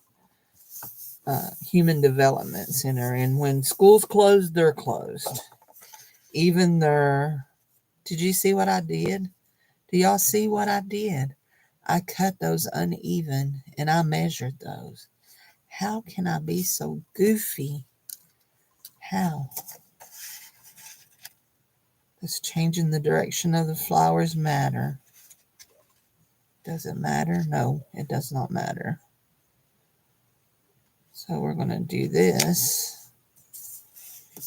Speaker 1: Human Development Center, and when schools closed, they're closed. Even their, did you see what I did? Do y'all see what I did? I cut those uneven and I measured those. How can I be so goofy? How? Does changing the direction of the flowers matter? Does it matter? No, it does not matter. So we're going to do this.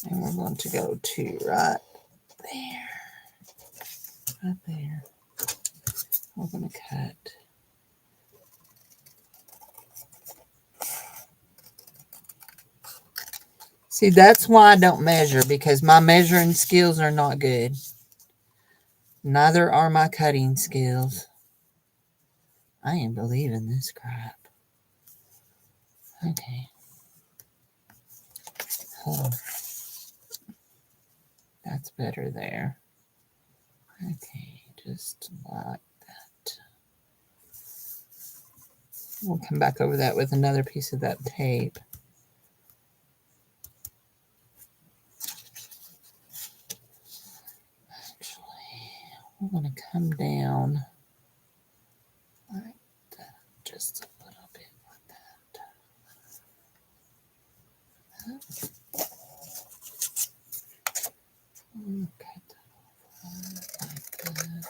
Speaker 1: And we're going to go to right there. Right there. We're going to cut. See, that's why I don't measure, because my measuring skills are not good. Neither are my cutting skills. I ain't believing this crap. Okay. Oh, that's better there. Okay, just like that. We'll come back over that with another piece of that tape. Actually, we're going to come down like that, just a little bit like that. Cut that off like that.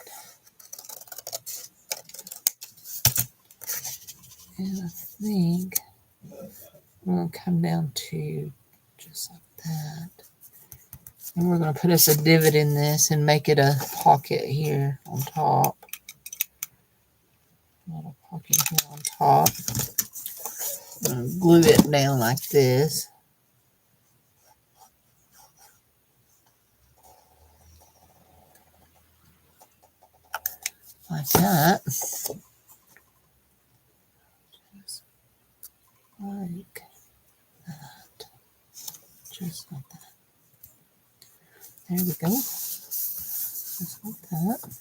Speaker 1: And I think we're going to come down to just like that. And we're going to put us a divot in this and make it a pocket here on top. A little pocket here on top. I'm going to glue it down like this. Like that. Just like that. Just like that. There we go. Just like that.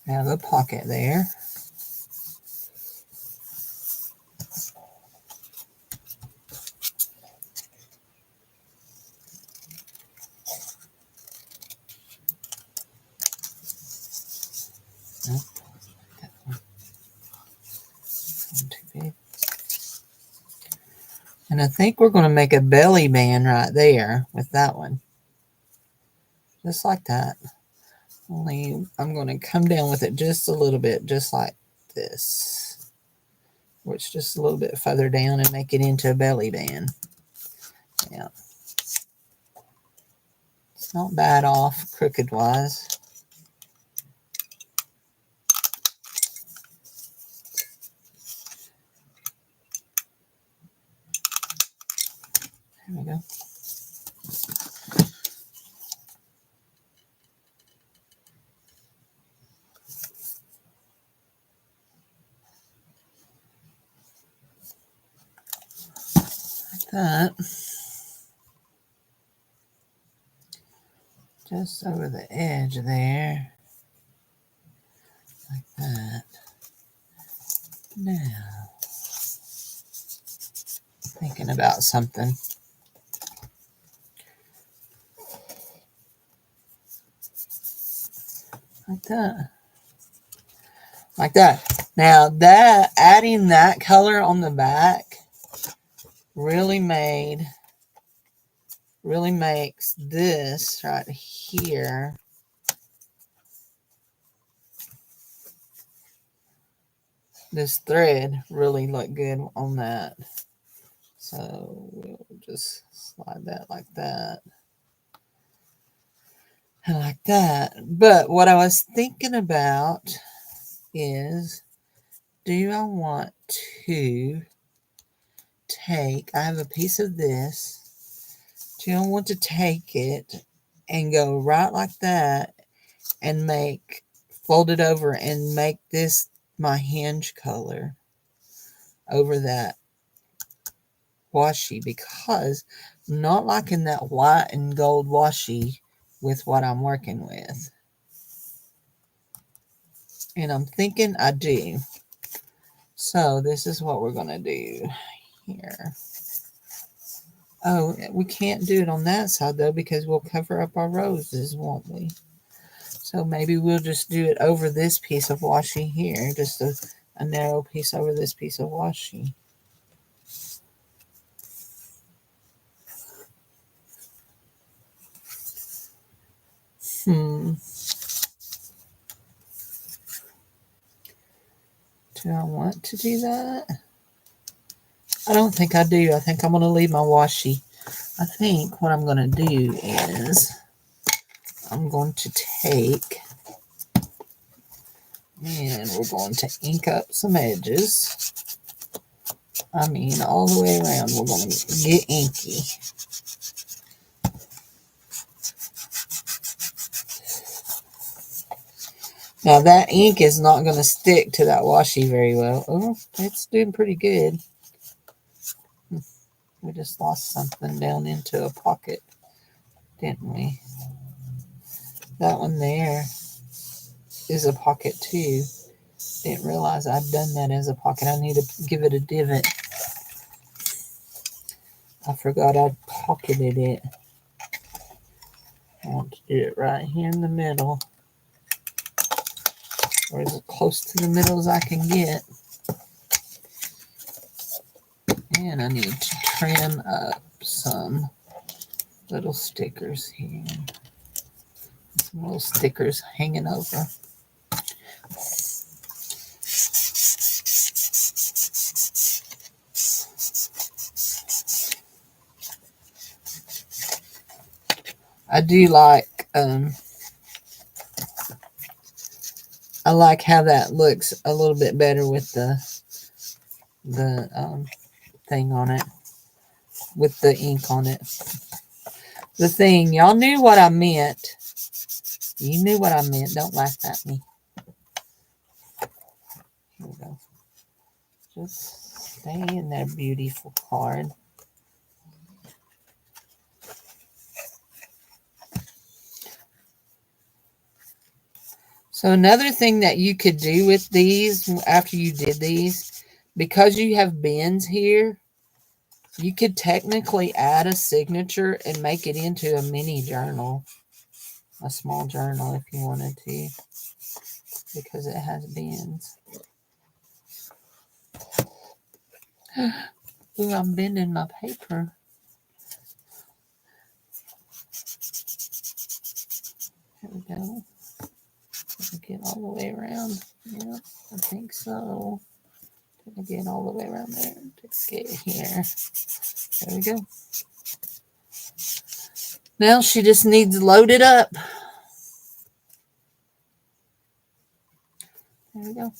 Speaker 1: Have a pocket there. Nope, that one. Too big. And I think we're going to make a belly band right there with that one. Just like that. Only I'm going to come down with it just a little bit, just like this. Which just a little bit further down and make it into a belly band. Yeah. It's not bad off crooked wise. There we go. Like that. Just over the edge there. Like that. Now, thinking about something. Like that. Like that. Now that, adding that color on the back really makes this right here this thread really look good on that. So we'll just slide that like that. And like that. But what I was thinking about is, do I want to take, I have a piece of this, do I want to take it and go right like that and fold it over and make this my hinge color over that washi, because I'm not liking that white and gold washi with what I'm working with. And I'm thinking I do. So this is what we're going to do here. Oh, we can't do it on that side though, because we'll cover up our roses, won't we? So maybe we'll just do it over this piece of washi here, just a narrow piece over this piece of washi. Do I want to do that? I don't think I do. I think I'm going to leave my washi. I think what I'm going to do is I'm going to take and we're going to ink up some edges. I mean, all the way around, we're going to get inky. Now that ink is not going to stick to that washi very well. Oh, it's doing pretty good. We just lost something down into a pocket, didn't we? That one there is a pocket too. Didn't realize I'd done that as a pocket. I need to give it a divot. I forgot I'd pocketed it. I want to do it right here in the middle, or as close to the middle as I can get. And I need to trim up some little stickers here. Some little stickers hanging over. I do like, I like how that looks a little bit better with the thing on it, with the ink on it. The thing, y'all knew what I meant. You knew what I meant. Don't laugh at me. Here we go. Just stay in there, beautiful card. So another thing that you could do with these after you did these, because you have bins here, you could technically add a signature and make it into a mini journal, a small journal if you wanted to, because it has bins. Ooh, I'm bending my paper. There we go. Get all the way around. Yeah, I think so. Get all the way around there to get here. There we go. Now she just needs loaded up. There we go.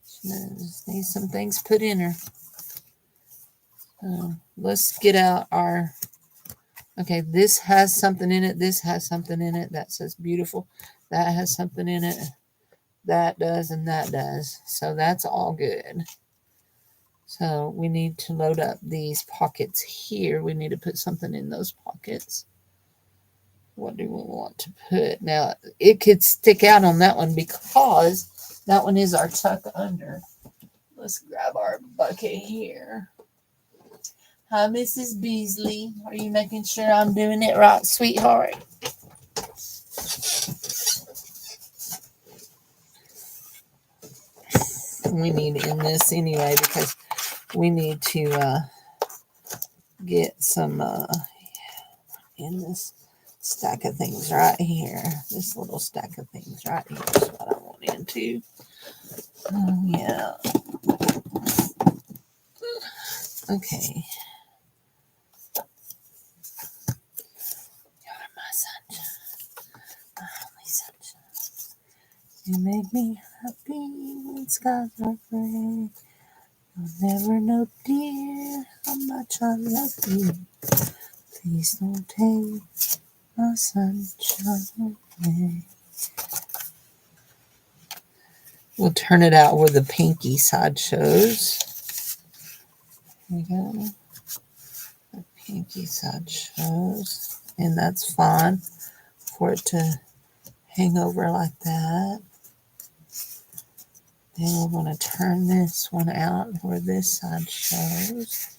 Speaker 1: She just needs some things put in her. Let's get out our... Okay, this has something in it. This has something in it. That says beautiful. That has something in it. That does and that does. So that's all good. So we need to load up these pockets here. We need to put something in those pockets. What do we want to put? Now, it could stick out on that one because that one is our tuck under. Let's grab our bucket here. Hi, Mrs. Beasley. Are you making sure I'm doing it right, sweetheart? We need in this anyway because we need to get some in this stack of things right here. This little stack of things right here is what I want into. Yeah. Okay. You're my sunshine. My only sunshine. You make me happy when skies are gray. You'll never know, dear, how much I love you. Please don't take my sunshine away. We'll turn it out where the pinky side shows. There we go. The pinky side shows. And that's fine for it to hang over like that. Then we're going to turn this one out where this side shows.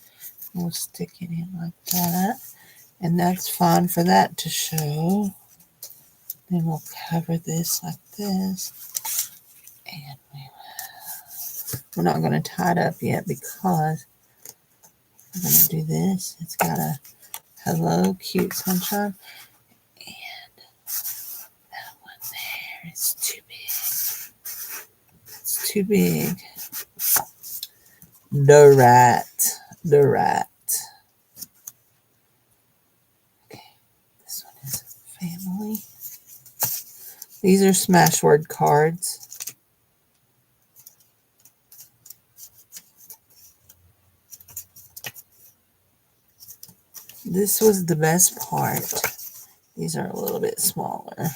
Speaker 1: We'll stick it in like that. And that's fine for that to show. Then we'll cover this like this. And we're not going to tie it up yet because I'm going to do this. It's got a hello, cute sunshine. And that one there is too big. It's too big. The rat. The rat. Okay. This one is family. These are Smashword cards. This was the best part. These are a little bit smaller.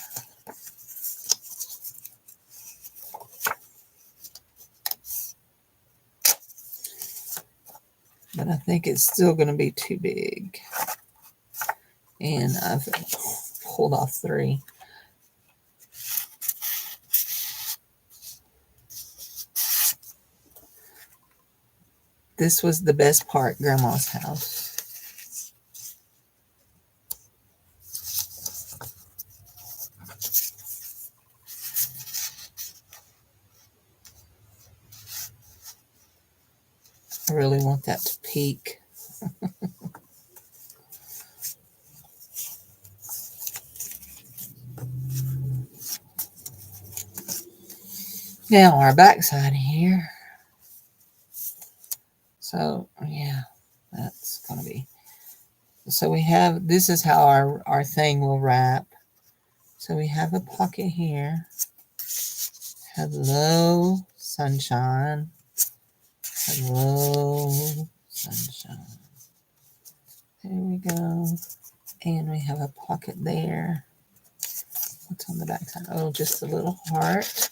Speaker 1: But I think it's still going to be too big. And I've pulled off 3. This was the best part, Grandma's house. I really want that to peak. Now our backside here. So yeah, that's gonna be. So we have, this is how our thing will wrap. So we have a pocket here. Hello, sunshine. Hello, sunshine. There we go. And we have a pocket there. What's on the back side? Oh, just a little heart.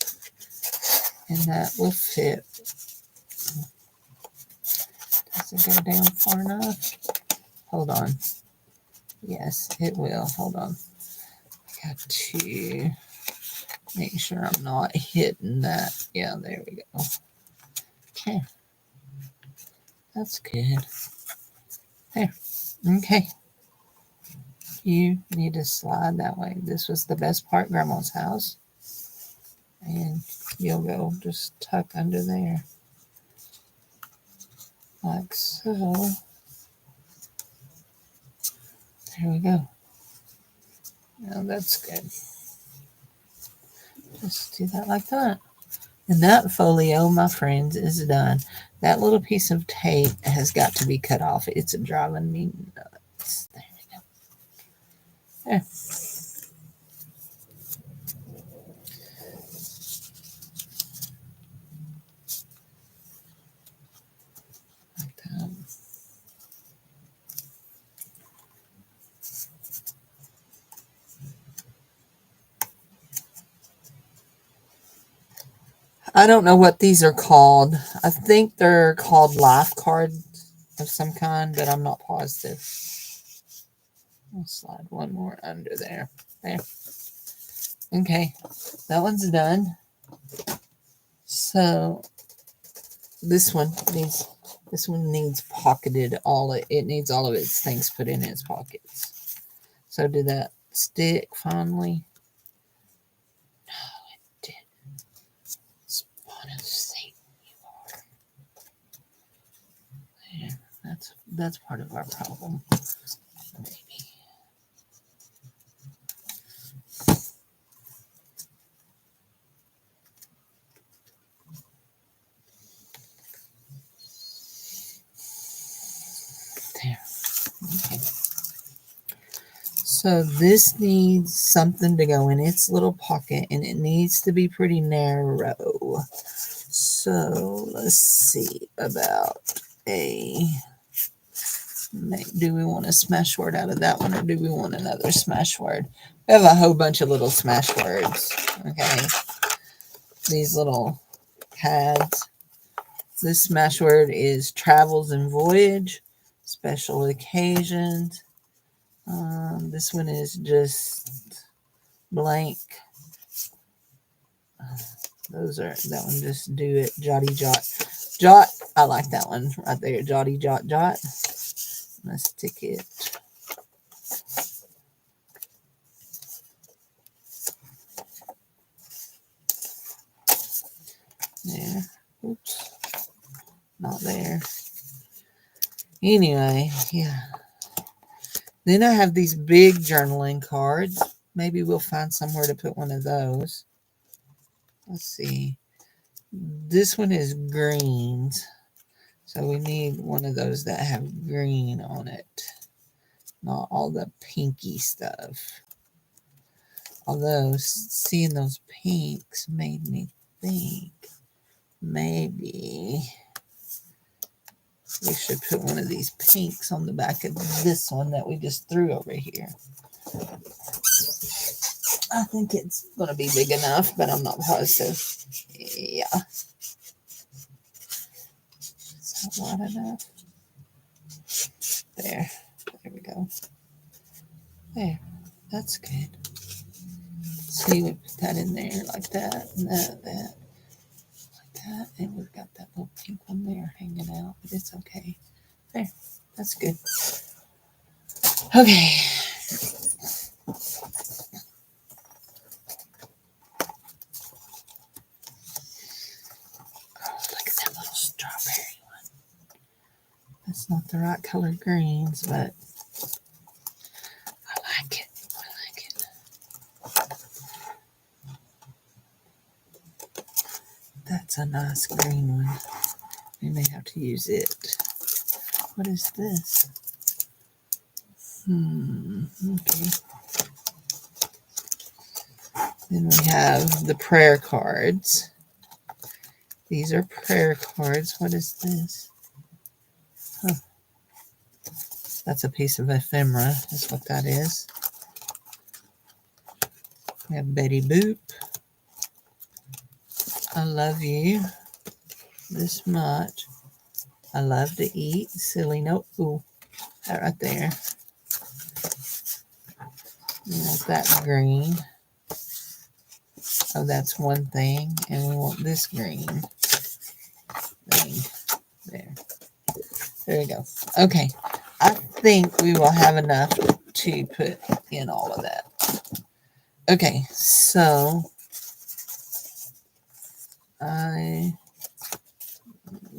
Speaker 1: And that will fit. Does it go down far enough? Hold on. Yes, it will. Hold on. I got to Make sure I'm not hitting that. Yeah, there we go. Okay. That's good. There. Okay. You need to slide that way. This was the best part, Grandma's house. And you'll go just tuck under there. Like so. There we go. Now that's good. Just do that like that. And that folio, my friends, is done. That little piece of tape has got to be cut off. It's driving me nuts. There we go. There. Like that. I don't know what these are called. I think they're called life cards of some kind, but I'm not positive. I'll slide one more under there. There. Okay, that one's done. So this one needs pocketed. It needs all of its things put in its pockets. So do that stick finally. No, it didn't. Spawn of Satan, you are. There, that's part of our problem. Maybe. There. Okay. So this needs something to go in its little pocket, and it needs to be pretty narrow. So let's see about do we want a smash word out of that one, or do we want another smash word? We have a whole bunch of little smash words. Okay. These little pads. This smash word is travels and voyage, special occasions. This one is just blank. That one just do it. Jotty jot. Jot. I like that one right there. Jotty jot jot. Let's stick it. There. Oops. Not there. Anyway, yeah. Then I have these big journaling cards. Maybe we'll find somewhere to put one of those. Let's see. This one is greens. So we need one of those that have green on it. Not all the pinky stuff. Although seeing those pinks made me think maybe we should put one of these pinks on the back of this one that we just threw over here. I think it's going to be big enough, but I'm not positive. Yeah. Is that wide enough? There. There we go. There. That's good. See, we put that in there like that, and that, like that, and we've got that little pink one there hanging out, but it's okay. There. That's good. Okay. Look at that little strawberry one. That's not the right color greens, but I like it. I like it. That's a nice green one. We may have to use it. What is this? Okay. Then we have the prayer cards. These are prayer cards. What is this? Huh. That's a piece of ephemera. That's what that is. We have Betty Boop. I love you this much. I love to eat. Silly note. Ooh, that right there. And that's that green. Oh, that's one thing. And we want this green thing. There. There we go. Okay. I think we will have enough to put in all of that. Okay, so I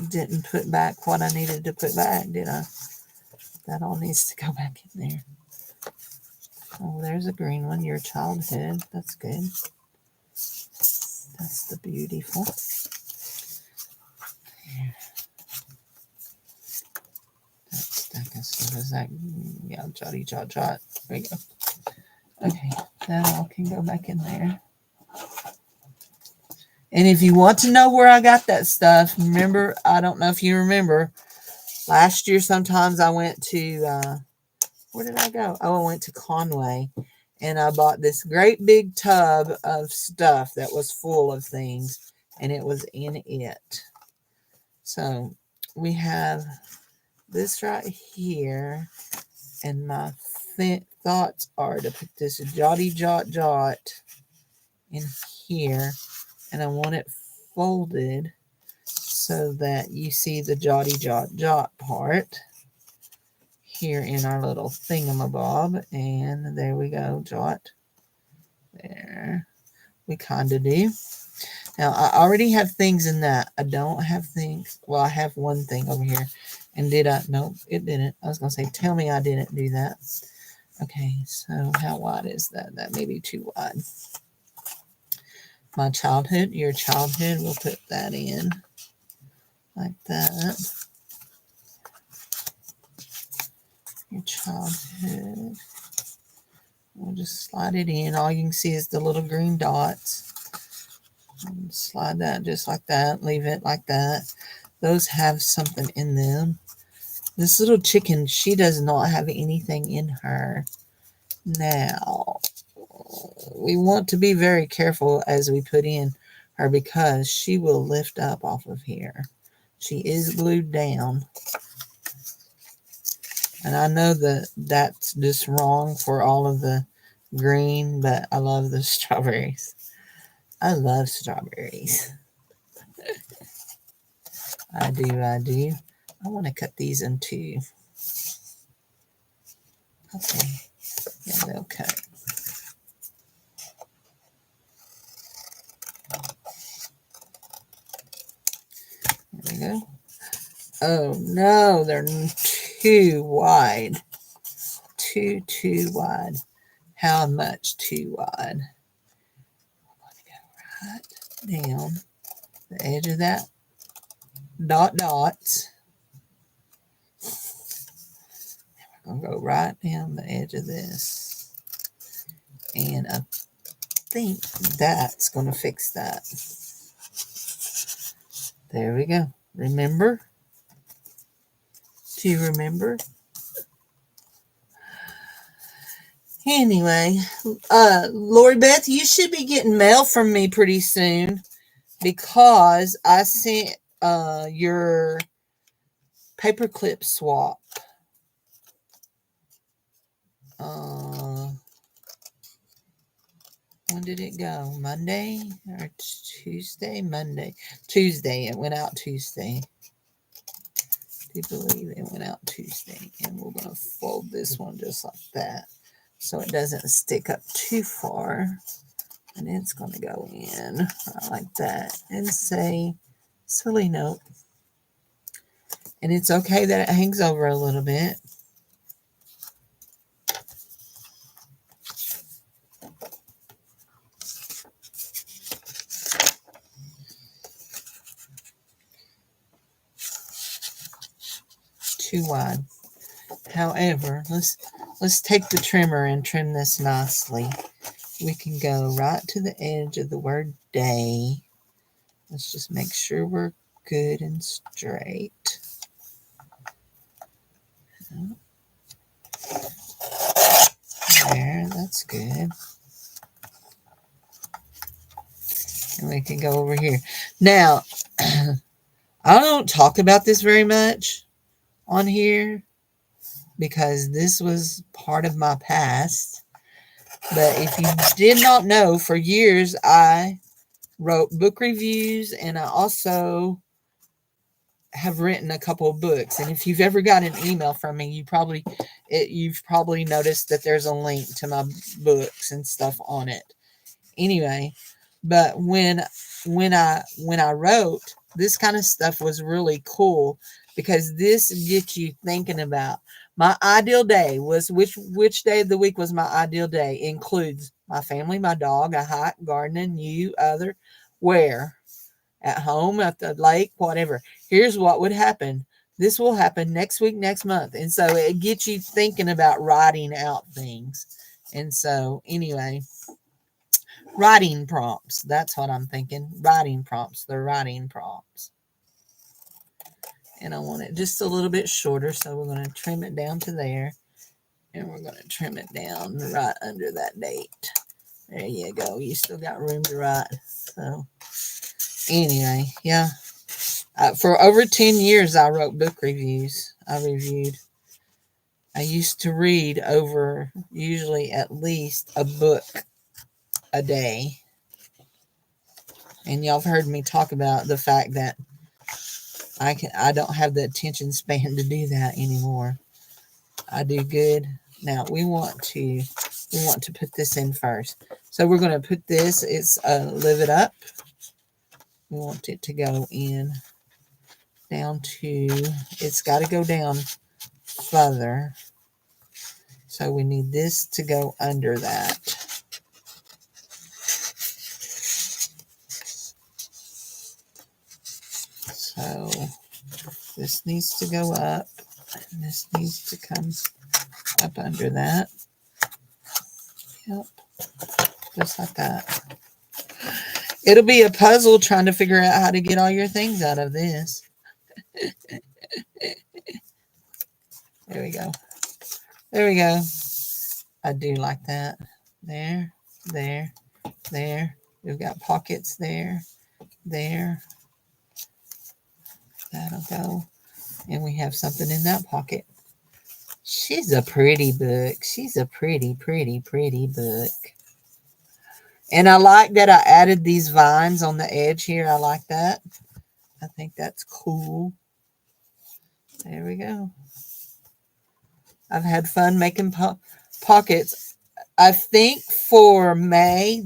Speaker 1: didn't put back what I needed to put back, did I? That all needs to go back in there. Oh, there's a green one. Your childhood. That's good. That's the beautiful. Is that, yeah, jotty jot jot. There you go. Okay, that all can go back in there. And if you want to know where I got that stuff, remember, I don't know if you remember, last year sometimes I went to, where did I go? Oh, I went to Conway, and I bought this great big tub of stuff that was full of things, and it was in it. So we have this right here, and my thoughts are to put this jotty jot jot in here, and I want it folded so that you see the jotty jot jot part here in our little thingamabob. And there we go, jot. There. We kind of do. Now, I already have things in that. I don't have things. Well, I have one thing over here. And did I? No, it didn't. I was going to say, tell me I didn't do that. Okay, so how wide is that? That may be too wide. My childhood, your childhood, we'll put that in like that. Your childhood. We'll just slide it in. All you can see is the little green dots. And slide that just like that. Leave it like that. Those have something in them. This little chicken, she does not have anything in her. Now, we want to be very careful as we put in her because she will lift up off of here. She is glued down. And I know that that's just wrong for all of the green, but I love the strawberries. I love strawberries. I do. I want to cut these in two. Okay. Yeah, they'll cut. There we go. Oh, no, they're too wide. Too wide. How much too wide? I'm going to go right down the edge of that dots. And we're going to go right down the edge of this. And I think that's going to fix that. There we go. Remember? Do you remember? Anyway, Lori Beth, you should be getting mail from me pretty soon because I sent your paperclip swap. When did it go? Monday or Tuesday? Monday. Tuesday. It went out Tuesday. Do you believe it went out Tuesday? And we're going to fold this one just like that so it doesn't stick up too far. And it's going to go in right like that and say silly note. And it's okay that it hangs over a little bit. Too wide. However, let's take the trimmer and trim this nicely. We can go right to the edge of the word day. Let's just make sure we're good and straight. There, that's good. And we can go over here. Now, I don't talk about this very much on here because this was part of my past. But if you did not know, for years I wrote book reviews, and I also have written a couple of books. And if you've ever got an email from me, you've probably noticed that there's a link to my books and stuff on it. Anyway, but when I wrote, this kind of stuff was really cool because this gets you thinking about my ideal day was which day of the week was my ideal day includes my family, my dog, a hike, gardening, you, other, where, at home, at the lake, whatever. Here's what would happen. This will happen next week, next month. And so it gets you thinking about writing out things. And so anyway, writing prompts. That's what I'm thinking. Writing prompts. They're writing prompts. And I want it just a little bit shorter, so we're going to trim it down to there. And we're going to trim it down right under that date. There you go. You still got room to write. So anyway, yeah. For over 10 years, I wrote book reviews. I reviewed. I used to read over usually at least a book a day. And y'all have heard me talk about the fact that I don't have the attention span to do that anymore. I do good. Now we want to put this in first. So we're going to put this. It's Live It Up. We want it to go in down to. It's got to go down further. So we need this to go under that. So this needs to go up, and this needs to come up under that. Yep, just like that. It'll be a puzzle trying to figure out how to get all your things out of this. There we go. There we go. I do like that. There, there, there. We've got pockets there, there. That'll go. And we have something in that pocket. She's a pretty book. She's a pretty, pretty, pretty book. And I like that I added these vines on the edge here. I like that. I think that's cool. There we go. I've had fun making pockets. I think for May,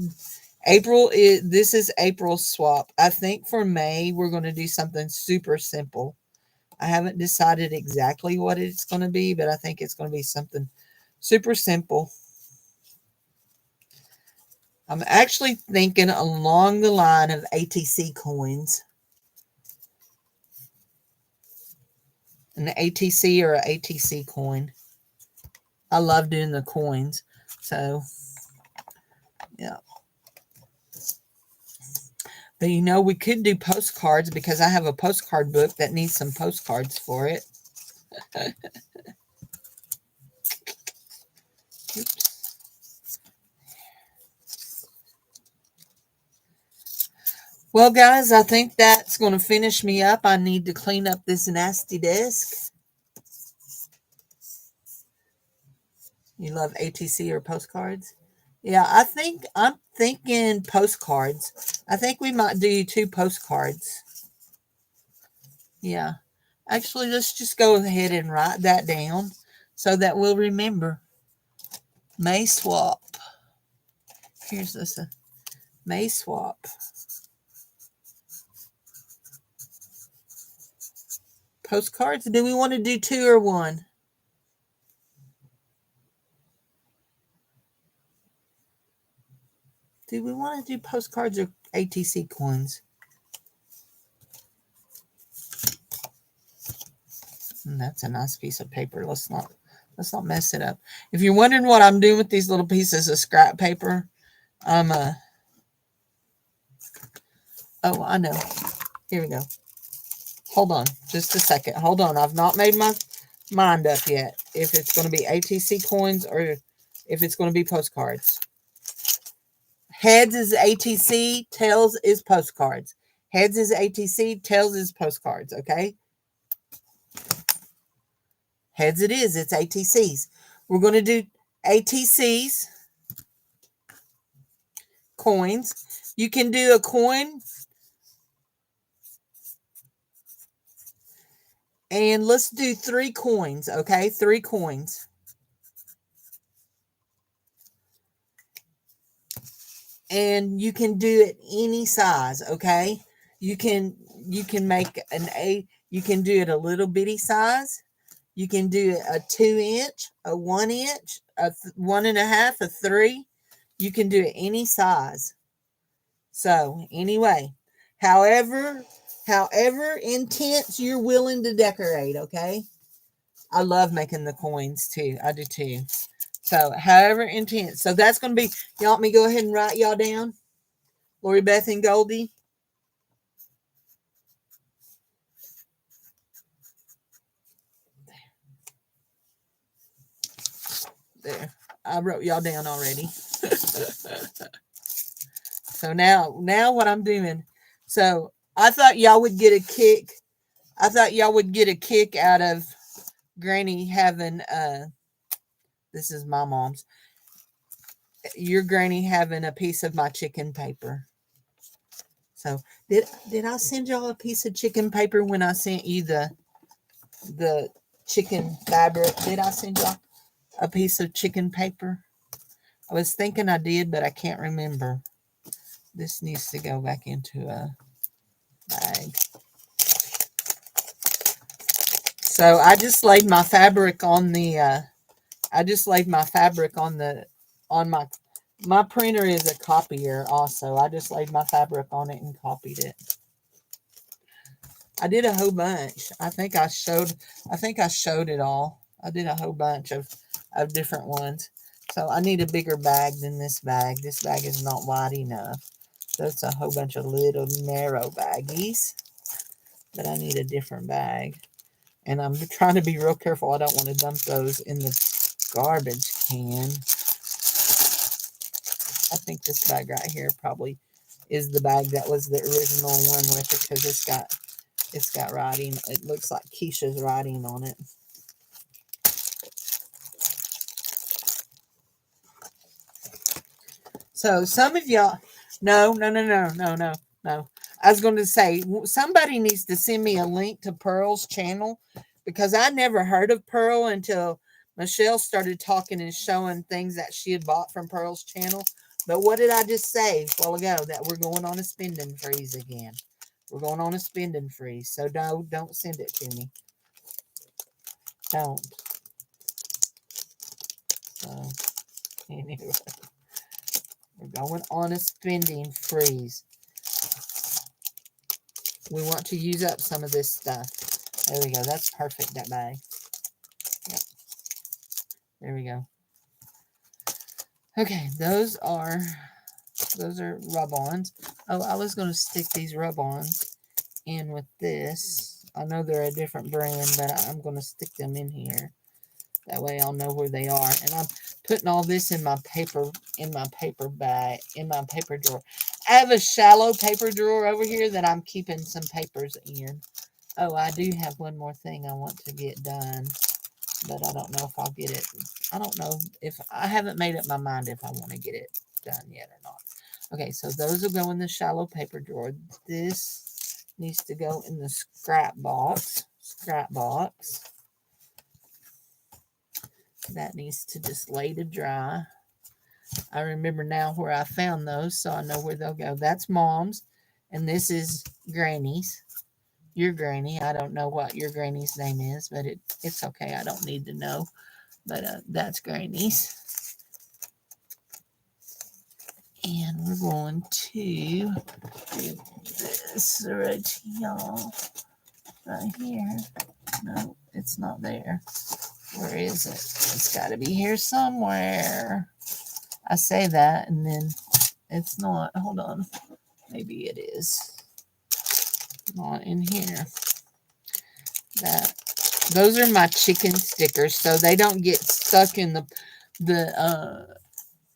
Speaker 1: this is April's swap. I think for May, we're going to do something super simple. I haven't decided exactly what it's going to be, but I think it's going to be something super simple. I'm actually thinking along the line of ATC coins. An ATC or an ATC coin. I love doing the coins. So, yeah. But we could do postcards because I have a postcard book that needs some postcards for it. Oops. Well, guys, I think that's going to finish me up. I need to clean up this nasty desk. You love ATC or postcards? Yeah, I'm thinking postcards. I think we might do 2 postcards. Yeah. Actually, let's just go ahead and write that down so that we'll remember. May swap. Here's this. May swap. Postcards. Do we want to do 2 or 1? Do we want to do postcards or ATC coins? That's a nice piece of paper. Let's not mess it up. If you're wondering what I'm doing with these little pieces of scrap paper, oh, I know. Here we go. Hold on just a second. Hold on. I've not made my mind up yet if it's going to be ATC coins or if it's going to be postcards. Heads is ATC, tails is postcards. Heads is ATC, tails is postcards, okay? Heads it is, it's ATCs. We're going to do ATCs, coins. You can do a coin. And let's do 3 coins, okay? 3 coins. And you can do it any size, okay? You can make an A, you can do it a little bitty size. You can do it a 2-inch, a 1-inch, a 1.5, a 3. You can do it any size. So anyway, however intense you're willing to decorate, okay? I love making the coins too. I do too. So however intense. So that's going to be, y'all want me to go ahead and write y'all down? Lori Beth and Goldie. There. I wrote y'all down already. So now what I'm doing. So I thought y'all would get a kick. I thought y'all would get a kick out of Granny having this is my mom's. Your Granny having a piece of my chicken paper. So did I send y'all a piece of chicken paper when I sent you the chicken fabric? Did I send y'all a piece of chicken paper? I was thinking I did, but I can't remember. This needs to go back into a bag. So I just laid my fabric on the on my printer is a copier also. I just laid my fabric on it and copied it. I did a whole bunch. I think I showed it all. I did a whole bunch of different ones. So I need a bigger bag than this bag. This bag is not wide enough. So it's a whole bunch of little narrow baggies. But I need a different bag. And I'm trying to be real careful. I don't want to dump those in the garbage can. I think this bag right here probably is the bag that was the original one with it because it's got writing. It looks like Keisha's writing on it. So some of y'all, no. I was going to say, somebody needs to send me a link to Pearl's channel because I never heard of Pearl until Michelle started talking and showing things that she had bought from Pearl's channel. But what did I just say a while ago? That we're going on a spending freeze again. We're going on a spending freeze. So no, don't send it to me. Don't. So anyway, we're going on a spending freeze. We want to use up some of this stuff. There we go. That's perfect, that bag. Yep. There we go. Okay, those are rub-ons. Oh, I was going to stick these rub-ons in with this. I know they're a different brand, but I'm going to stick them in here. That way I'll know where they are. And I'm putting all this in my paper bag, in my paper drawer. I have a shallow paper drawer over here that I'm keeping some papers in. Oh, I do have one more thing I want to get done, but I don't know if I'll get it. I don't know if I haven't made up my mind if I want to get it done yet or not. Okay, so those will go in the shallow paper drawer. This needs to go in the scrap box. That needs to just lay to dry. I remember now where I found those, so I know where they'll go. That's Mom's, and this is Granny's. Your Granny. I don't know what your Granny's name is, but it's okay. I don't need to know. But that's Granny's. And we're going to do this right here. Right here. No, it's not there. Where is it? It's got to be here somewhere. I say that and then it's not. Hold on. Maybe it is. Not in here. Those are my chicken stickers, so they don't get stuck in the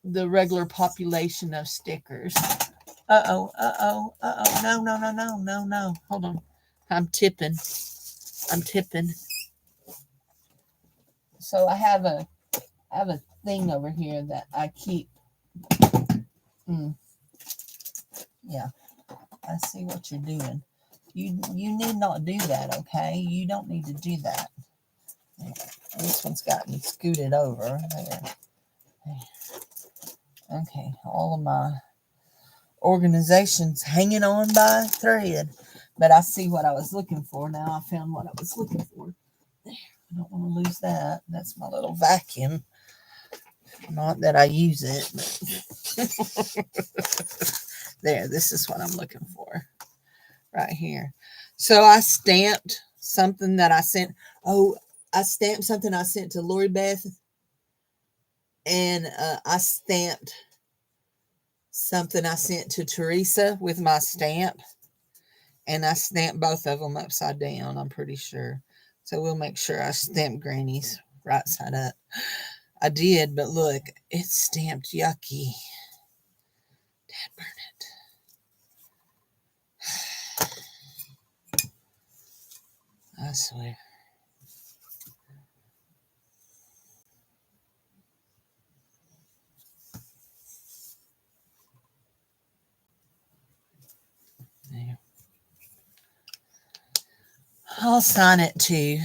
Speaker 1: regular population of stickers. No. Hold on. I'm tipping. So I have a thing over here that I keep. Yeah, I see what you're doing. You need not do that, okay? You don't need to do that. This one's gotten scooted over. There. Okay, all of my organization's hanging on by a thread. But I see what I was looking for now. I found what I was looking for. There. I don't want to lose that. That's my little vacuum. Not that I use it, but there, this is what I'm looking for. Right here. So I stamped something that I sent. Oh, I stamped something I sent to Lori Beth, and I stamped something I sent to Teresa with my stamp, and I stamped both of them upside down, I'm pretty sure. So we'll make sure I stamp Granny's right side up. I did, but look, it's stamped yucky. Dad burn it. I swear. There. I'll sign it too.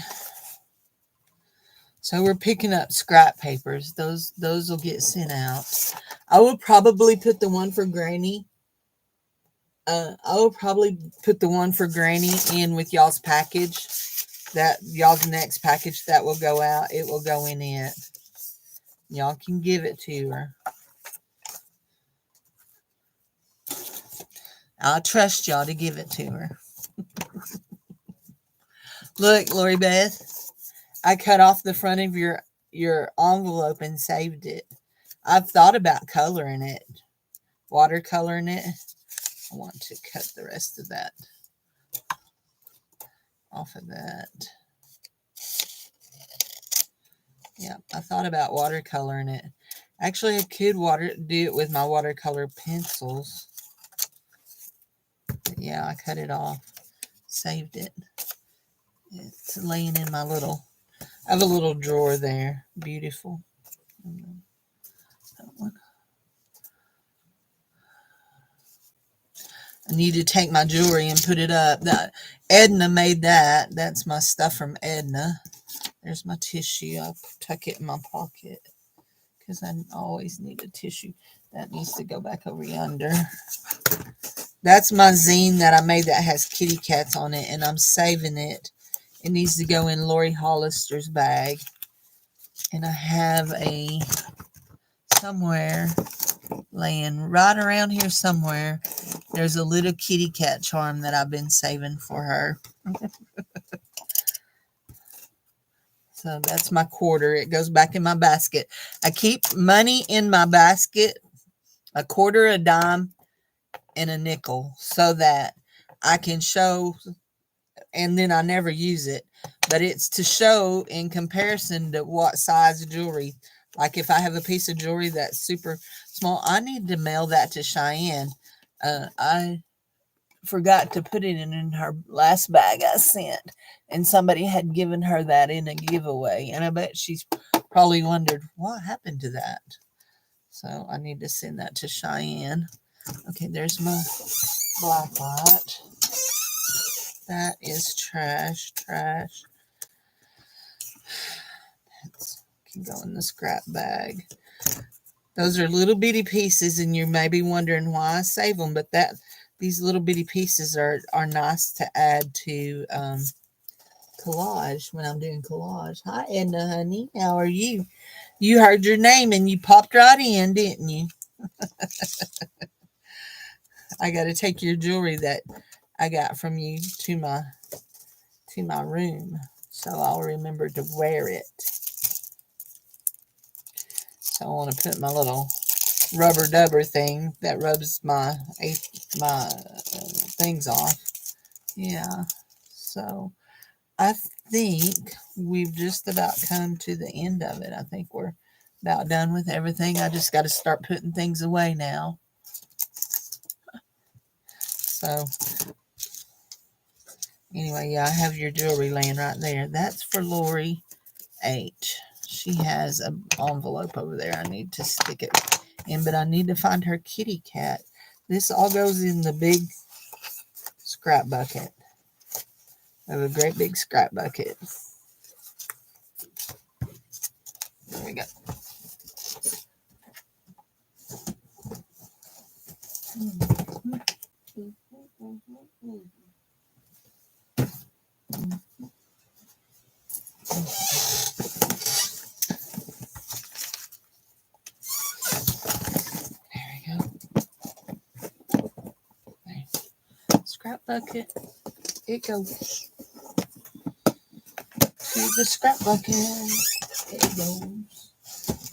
Speaker 1: So we're picking up scrap papers. Those will get sent out. I will probably put the one for Granny. I will probably put the one for Granny in with y'all's package. That y'all's next package that will go out. It will go in it. Y'all can give it to her. I'll trust y'all to give it to her. Look, Lori Beth, I cut off the front of your envelope and saved it. I've thought about coloring it, watercoloring it. I want to cut the rest of that off of that. Yeah, I thought about watercoloring it. Actually, I could do it with my watercolor pencils. But yeah, I cut it off, saved it. It's laying in my little, I have a little drawer there. Beautiful. That one. I need to take my jewelry and put it up. That Edna made that. That's my stuff from Edna. There's my tissue. I'll tuck it in my pocket because I always need a tissue. That needs to go back over yonder. That's my zine that I made that has kitty cats on it, and I'm saving it. It needs to go in Lori Hollister's bag. And I have a somewhere laying right around here somewhere. There's a little kitty cat charm that I've been saving for her. So that's my quarter. It goes back in my basket. I keep money in my basket, a quarter, a dime, and a nickel, so that I can show, and then I never use it, but it's to show in comparison to what size jewelry. Like if I have a piece of jewelry that's super small, I need to mail that to Cheyenne. I forgot to put it in her last bag I sent, and somebody had given her that in a giveaway, and I bet she's probably wondered what happened to that. So I need to send that to Cheyenne. Okay, there's my black light. That is trash. That can go in the scrap bag. Those are little bitty pieces, and you may be wondering why I save them, but these little bitty pieces are nice to add to collage when I'm doing collage. Hi, Edna, honey. How are you? You heard your name and you popped right in, didn't you? I got to take your jewelry that I got from you to my room, so I'll remember to wear it. So I want to put my little rubber dubber thing that rubs my things off. Yeah. So I think we've just about come to the end of it. I think we're about done with everything. I just got to start putting things away now. So anyway, yeah, I have your jewelry laying right there. That's for Lori H. She has an envelope over there I need to stick it in, but I need to find her kitty cat This all goes in the big scrap bucket. I have a great big scrap bucket. There we go. There we go. There. Scrap bucket. It goes to the scrap bucket. It goes.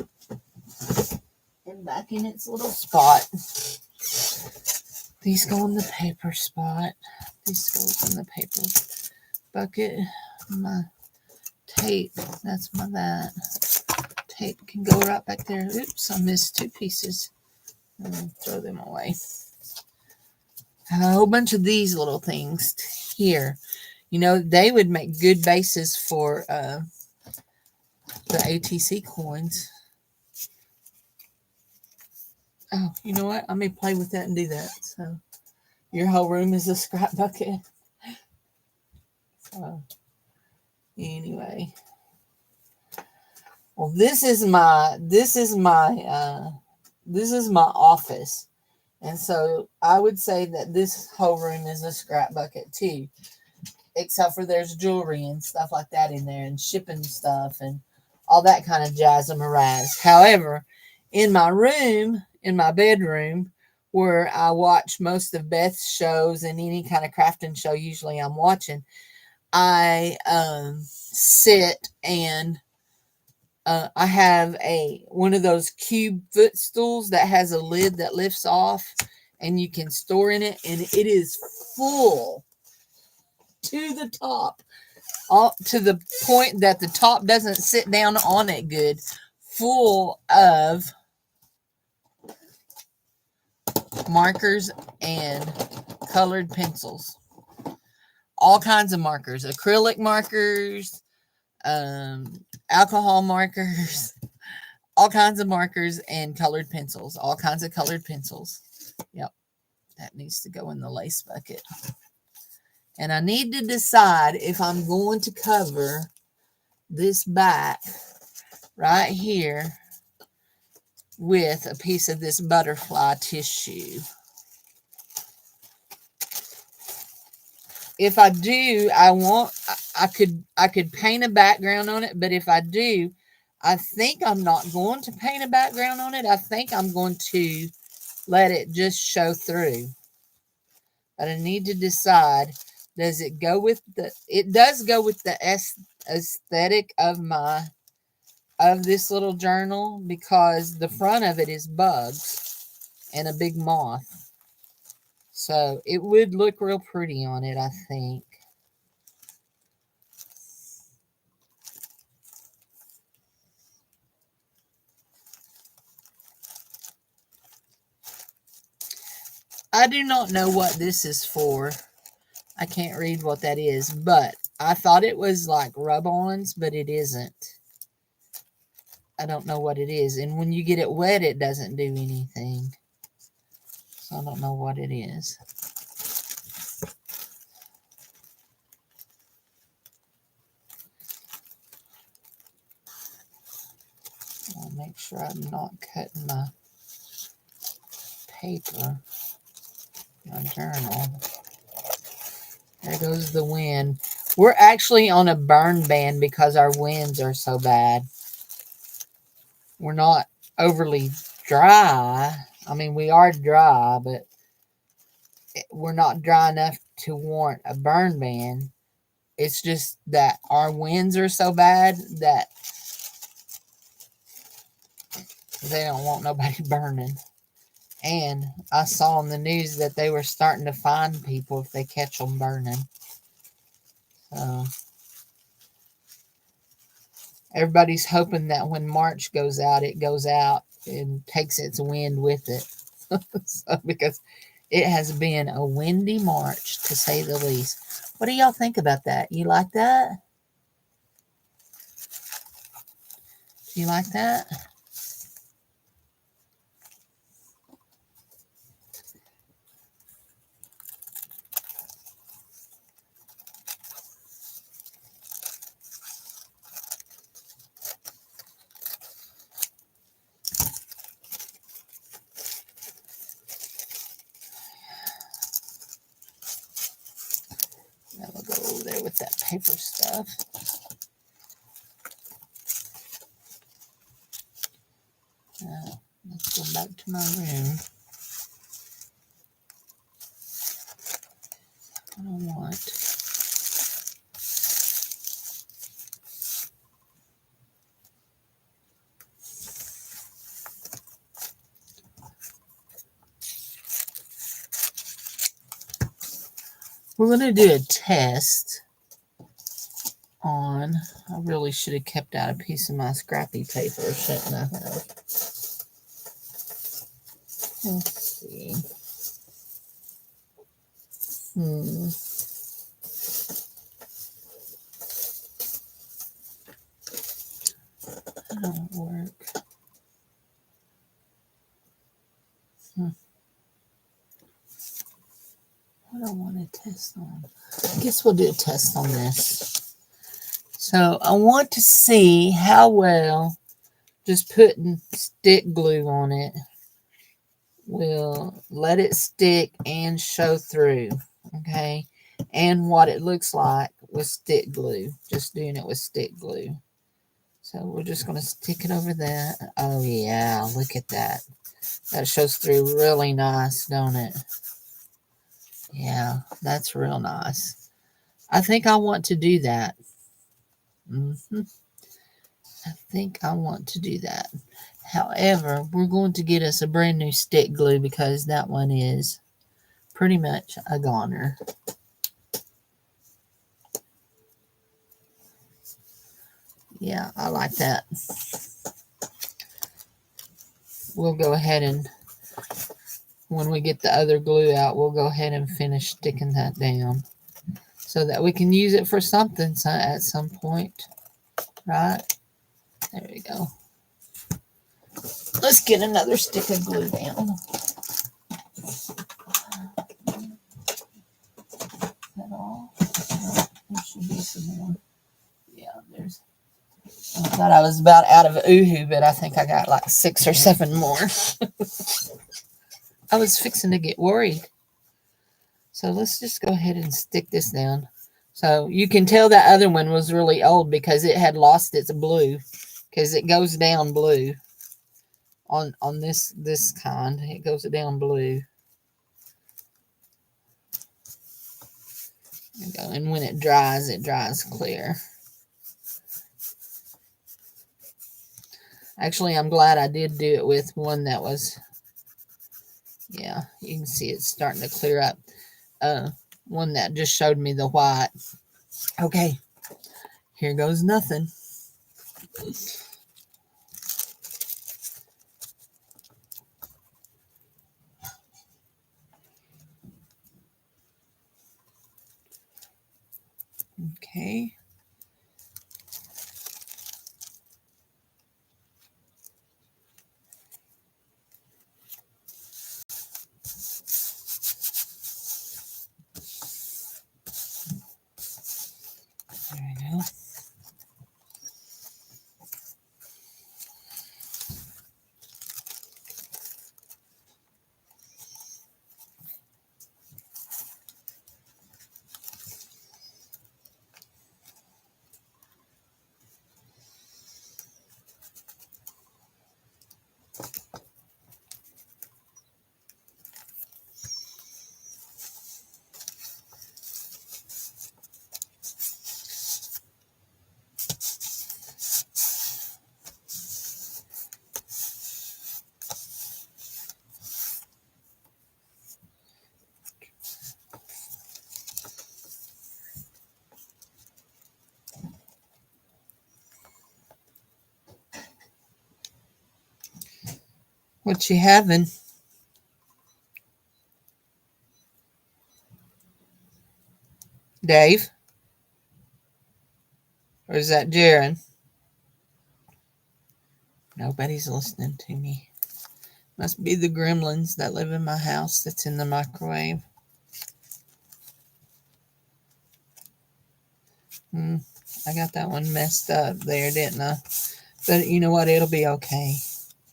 Speaker 1: And back in its little spot. These go in the paper spot. This goes in the paper bucket. My tape, that's my that. Tape can go right back there. Oops, I missed 2 pieces. I'll throw them away. I have a whole bunch of these little things here. You know, they would make good bases for the ATC coins. Oh, you know what? I may play with that and do that. So your whole room is a scrap bucket. So anyway, well, this is my office, and so I would say that this whole room is a scrap bucket too, except for there's jewelry and stuff like that in there, and shipping stuff and all that kind of jazz and moraz. However, in my room, in my bedroom, where I watch most of Beth's shows and any kind of crafting show usually I'm watching, I sit and I have one of those cube footstools that has a lid that lifts off and you can store in it, and it is full to the top, all to the point that the top doesn't sit down on it good, full of markers and colored pencils. All kinds of markers, acrylic markers, alcohol markers, all kinds of markers and colored pencils, all kinds of colored pencils. Yep, that needs to go in the lace bucket. And I need to decide if I'm going to cover this back right here with a piece of this butterfly tissue. If I do, I could paint a background on it, but if I do, I think I'm not going to paint a background on it. I think I'm going to let it just show through. But I need to decide, does it go with it does go with the aesthetic of this little journal, because the front of it is bugs and a big moth. So it would look real pretty on it, I think. I do not know what this is for. I can't read what that is, but I thought it was like rub-ons, but it isn't. I don't know what it is. And when you get it wet, it doesn't do anything. So I don't know what it is. I'll make sure I'm not cutting my paper, my journal. There goes the wind. We're actually on a burn ban because our winds are so bad. We're not overly dry. I mean, we are dry, but we're not dry enough to warrant a burn ban. It's just that our winds are so bad that they don't want nobody burning. And I saw on the news that they were starting to fine people if they catch them burning. So everybody's hoping that when March goes out, it goes out and takes its wind with it. So, because it has been a windy March, to say the least. What do y'all think about that? You like that? Do you like that? paper stuff. Now, let's go back to my room. What I want. We're going to do a test on, I really should have kept out a piece of my scrappy paper, shouldn't I have? Let's see. That don't work. What do I want to test on? I guess we'll do a test on this. So I want to see how well just putting stick glue on it will let it stick and show through, okay? And what it looks like with stick glue, just doing it with stick glue. So we're just going to stick it over that. Oh yeah, look at that. That shows through really nice, don't it? Yeah, that's real nice. I think I want to do that. I think I want to do that. However, we're going to get us a brand new stick glue because that one is pretty much a goner. Yeah, I like that. We'll go ahead and, when we get the other glue out, we'll go ahead and finish sticking that down so that we can use it for something at some point, right? There we go. Let's get another stick of glue down. That all? There should be some more. Yeah, there's. I thought I was about out of oohoo, but I think I got like 6 or 7 more. I was fixing to get worried. So let's just go ahead and stick this down. So you can tell that other one was really old because it had lost its blue, because it goes down blue on this kind. It goes down blue. There you go. And when it dries clear. Actually, I'm glad I did do it with one that was, yeah, you can see it's starting to clear up. One that just showed me the white. Okay, here goes nothing. Okay. There we go. What you having? Dave? Or is that Jaron? Nobody's listening to me. Must be the gremlins that live in my house that's in the microwave. I got that one messed up there, didn't I? But you know what? It'll be okay.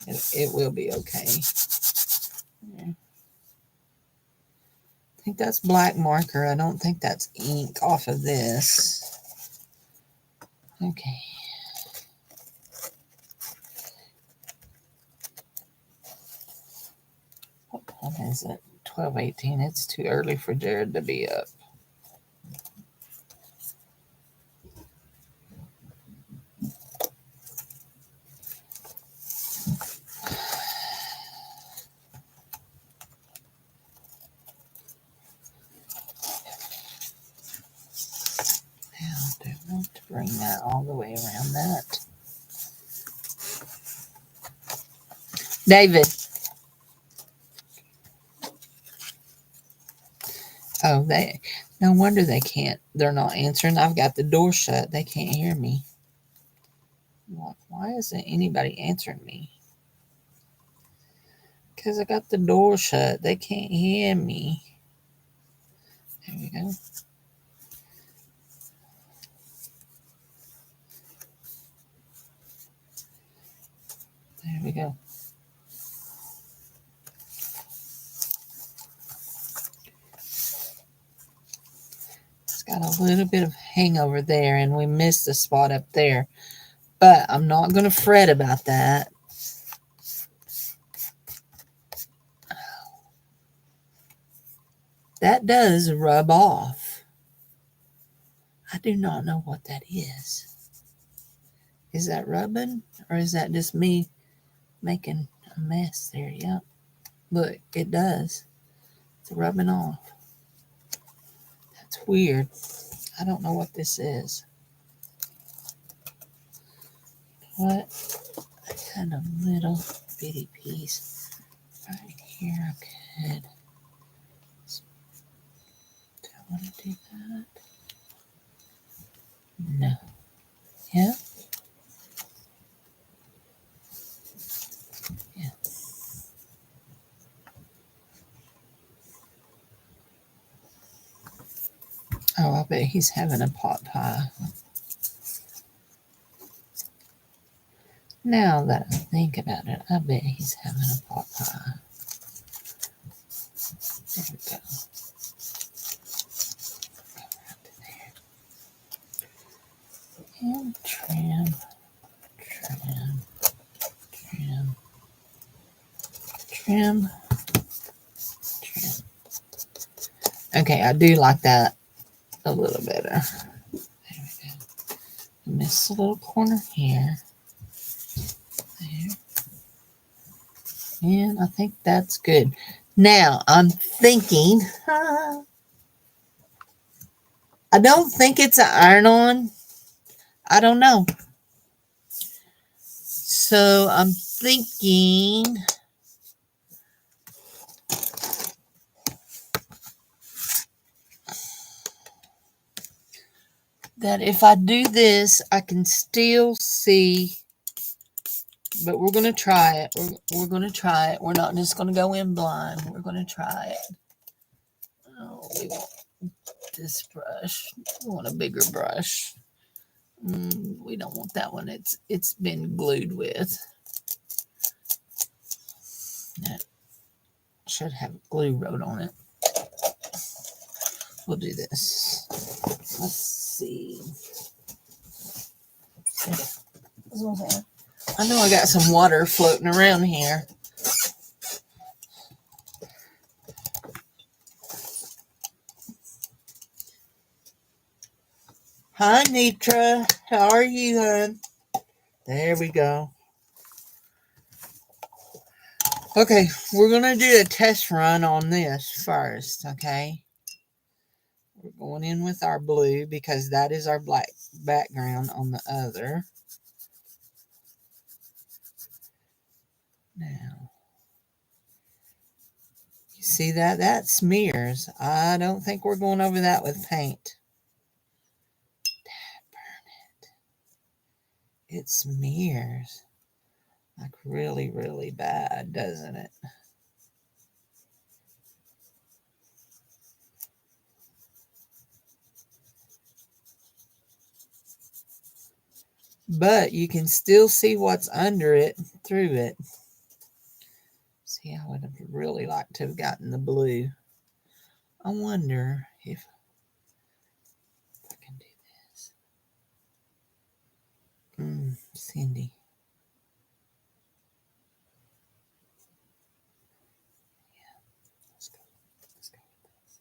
Speaker 1: It will be okay. I think that's black marker. I don't think that's ink off of this. Okay. What time is it? 12:18. It's too early for Jared to be up. Now, I do want to bring that all the way around that. David. Oh, no wonder they're not answering. I've got the door shut. They can't hear me. Why isn't anybody answering me? Because I got the door shut. They can't hear me. There we go. There we go. It's got a little bit of hangover there, and we missed a spot up there. But I'm not going to fret about that. That does rub off. I do not know what that is. Is that rubbing, or is that just me making a mess there? Yep. Look, it does. It's rubbing off. That's weird. I don't know what this is. What? I had a little bitty piece right here. I could. Do I want to do that? No. Yeah? Yeah. Oh, I bet he's having a pot pie. Now that I think about it, I bet he's having a pot pie. There we go. And trim, trim, trim, trim, trim. Okay, I do like that a little better. There we go. Miss a little corner here. There. And I think that's good. Now, I'm thinking, I don't think it's an iron-on. I don't know. So I'm thinking that if I do this, I can still see, but we're going to try it. We're going to try it. We're not just going to go in blind. We're going to try it. Oh, we want this brush. We want a bigger brush. We don't want that one. It's been glued with. That should have glue wrote on it. We'll do this. Let's see. I know I got some water floating around here. Hi, Nitra. How are you, hon? There we go. Okay, we're going to do a test run on this first, okay? We're going in with our blue because that is our black background on the other. Now, you see that? That smears. I don't think we're going over that with paint. Burn it. It smears. Like really, really bad, doesn't it? But you can still see what's under it through it. See, I would have really liked to have gotten the blue. I wonder if I can do this. Cindy. Let's go. Let's go with this.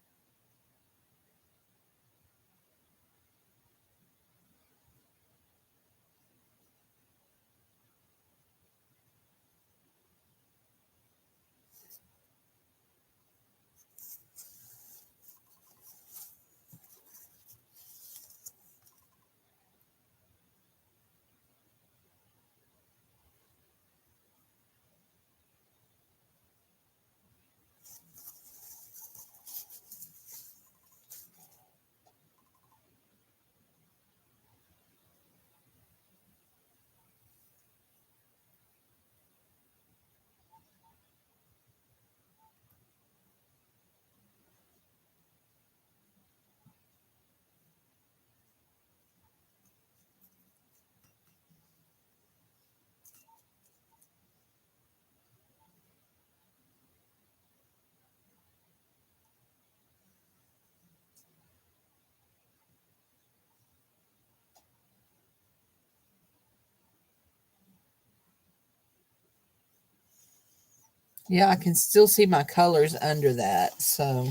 Speaker 1: Yeah, I can still see my colors under that, so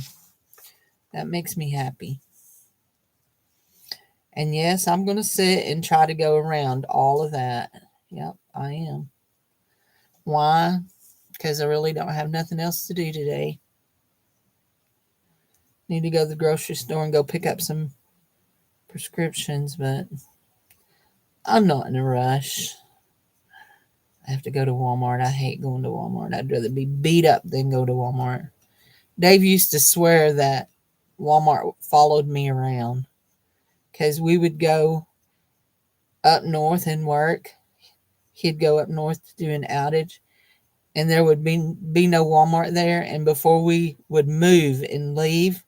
Speaker 1: that makes me happy. And yes, I'm going to sit and try to go around all of that. Yep, I am. Why? Because I really don't have nothing else to do today. Need to go to the grocery store and go pick up some prescriptions, but I'm not in a rush. I have to go to Walmart. I hate going to Walmart. I'd rather be beat up than go to Walmart. Dave used to swear that Walmart followed me around because we would go up north and work. He'd go up north to do an outage, and there would be no Walmart there. And before we would move and leave,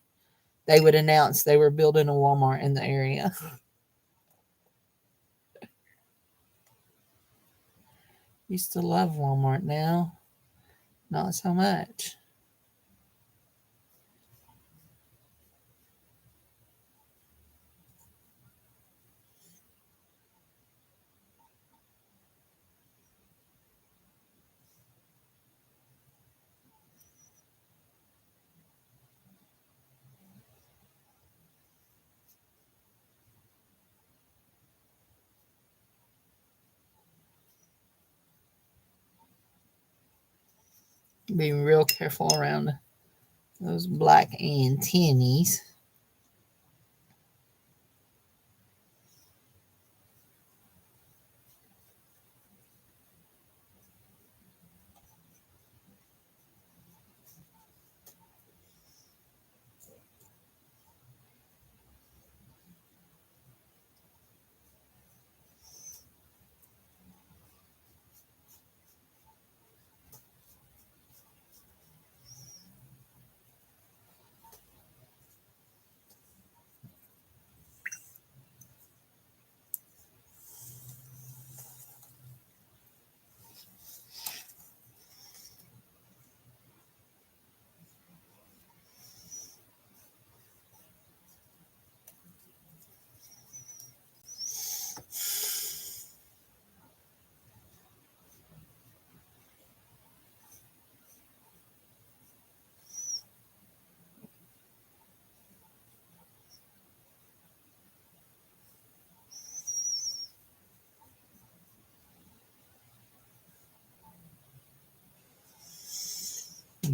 Speaker 1: they would announce they were building a Walmart in the area. Used to love Walmart. Now, not so much. Be real careful around those black antennas.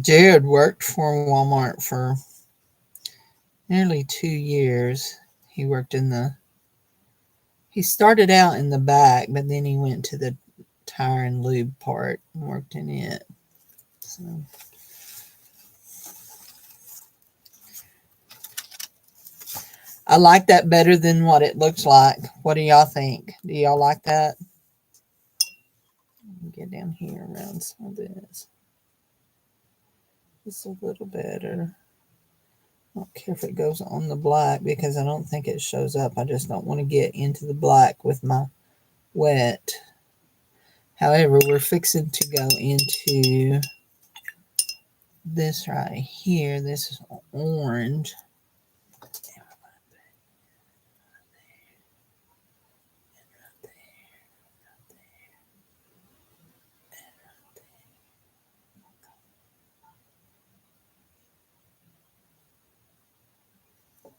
Speaker 1: Jared worked for Walmart for nearly 2 years. He worked in the, he started out in the back, but then he went to the tire and lube part and worked in it. So I like that better than what it looks like. What do y'all think? Do y'all like that? Get down here around some of this. Just a little better. I don't care if it goes on the black because I don't think it shows up. I just don't want to get into the black with my wet. However, we're fixing to go into this right here. This is orange.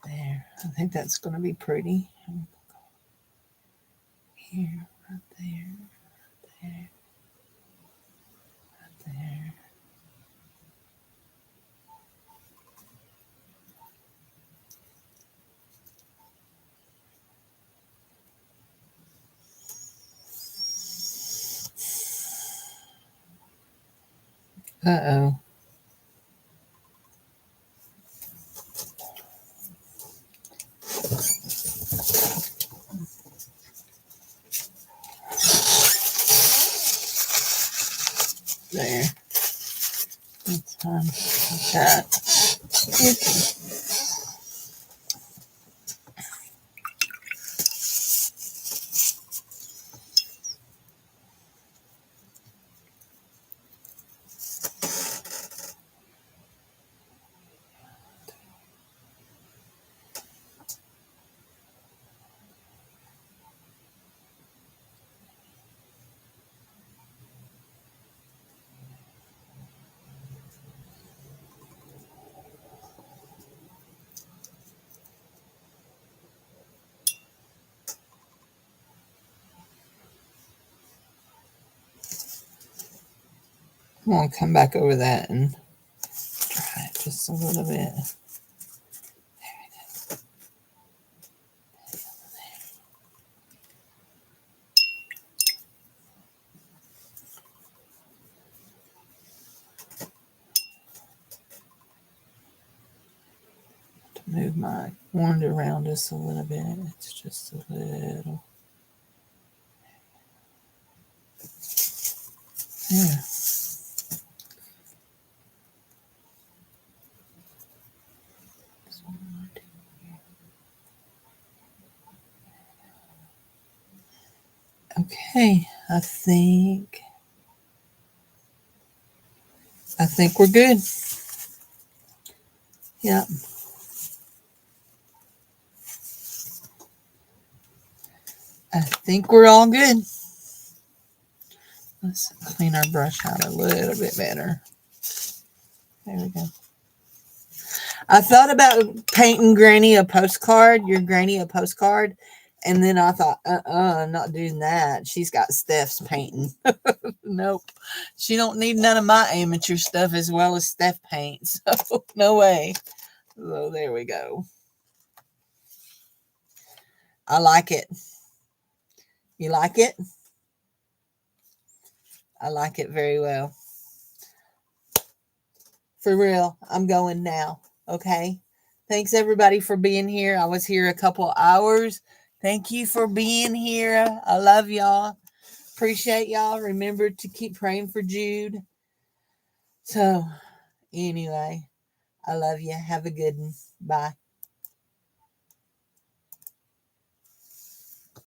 Speaker 1: There. I think that's going to be pretty. Here, right there, there, right there. Uh-oh. There. That's fine. Like that. Okay. I'm going to come back over that and try it just a little bit. To move my wand around just a little bit. It's just a little. Yeah. Okay, I think we're good. Yeah. I think we're all good. Let's clean our brush out a little bit better. There we go. I thought about painting Granny a postcard, your Granny a postcard, and then I thought, I'm not doing that. She's got Steph's painting. Nope. She don't need none of my amateur stuff as well as Steph paints. So no way. So there we go. I like it. You like it? I like it very well. For real, I'm going now. Okay. Thanks everybody for being here. I was here a couple hours. Thank you for being here. I love y'all. Appreciate y'all. Remember to keep praying for Jude. So, anyway, I love you. Have a good one. Bye.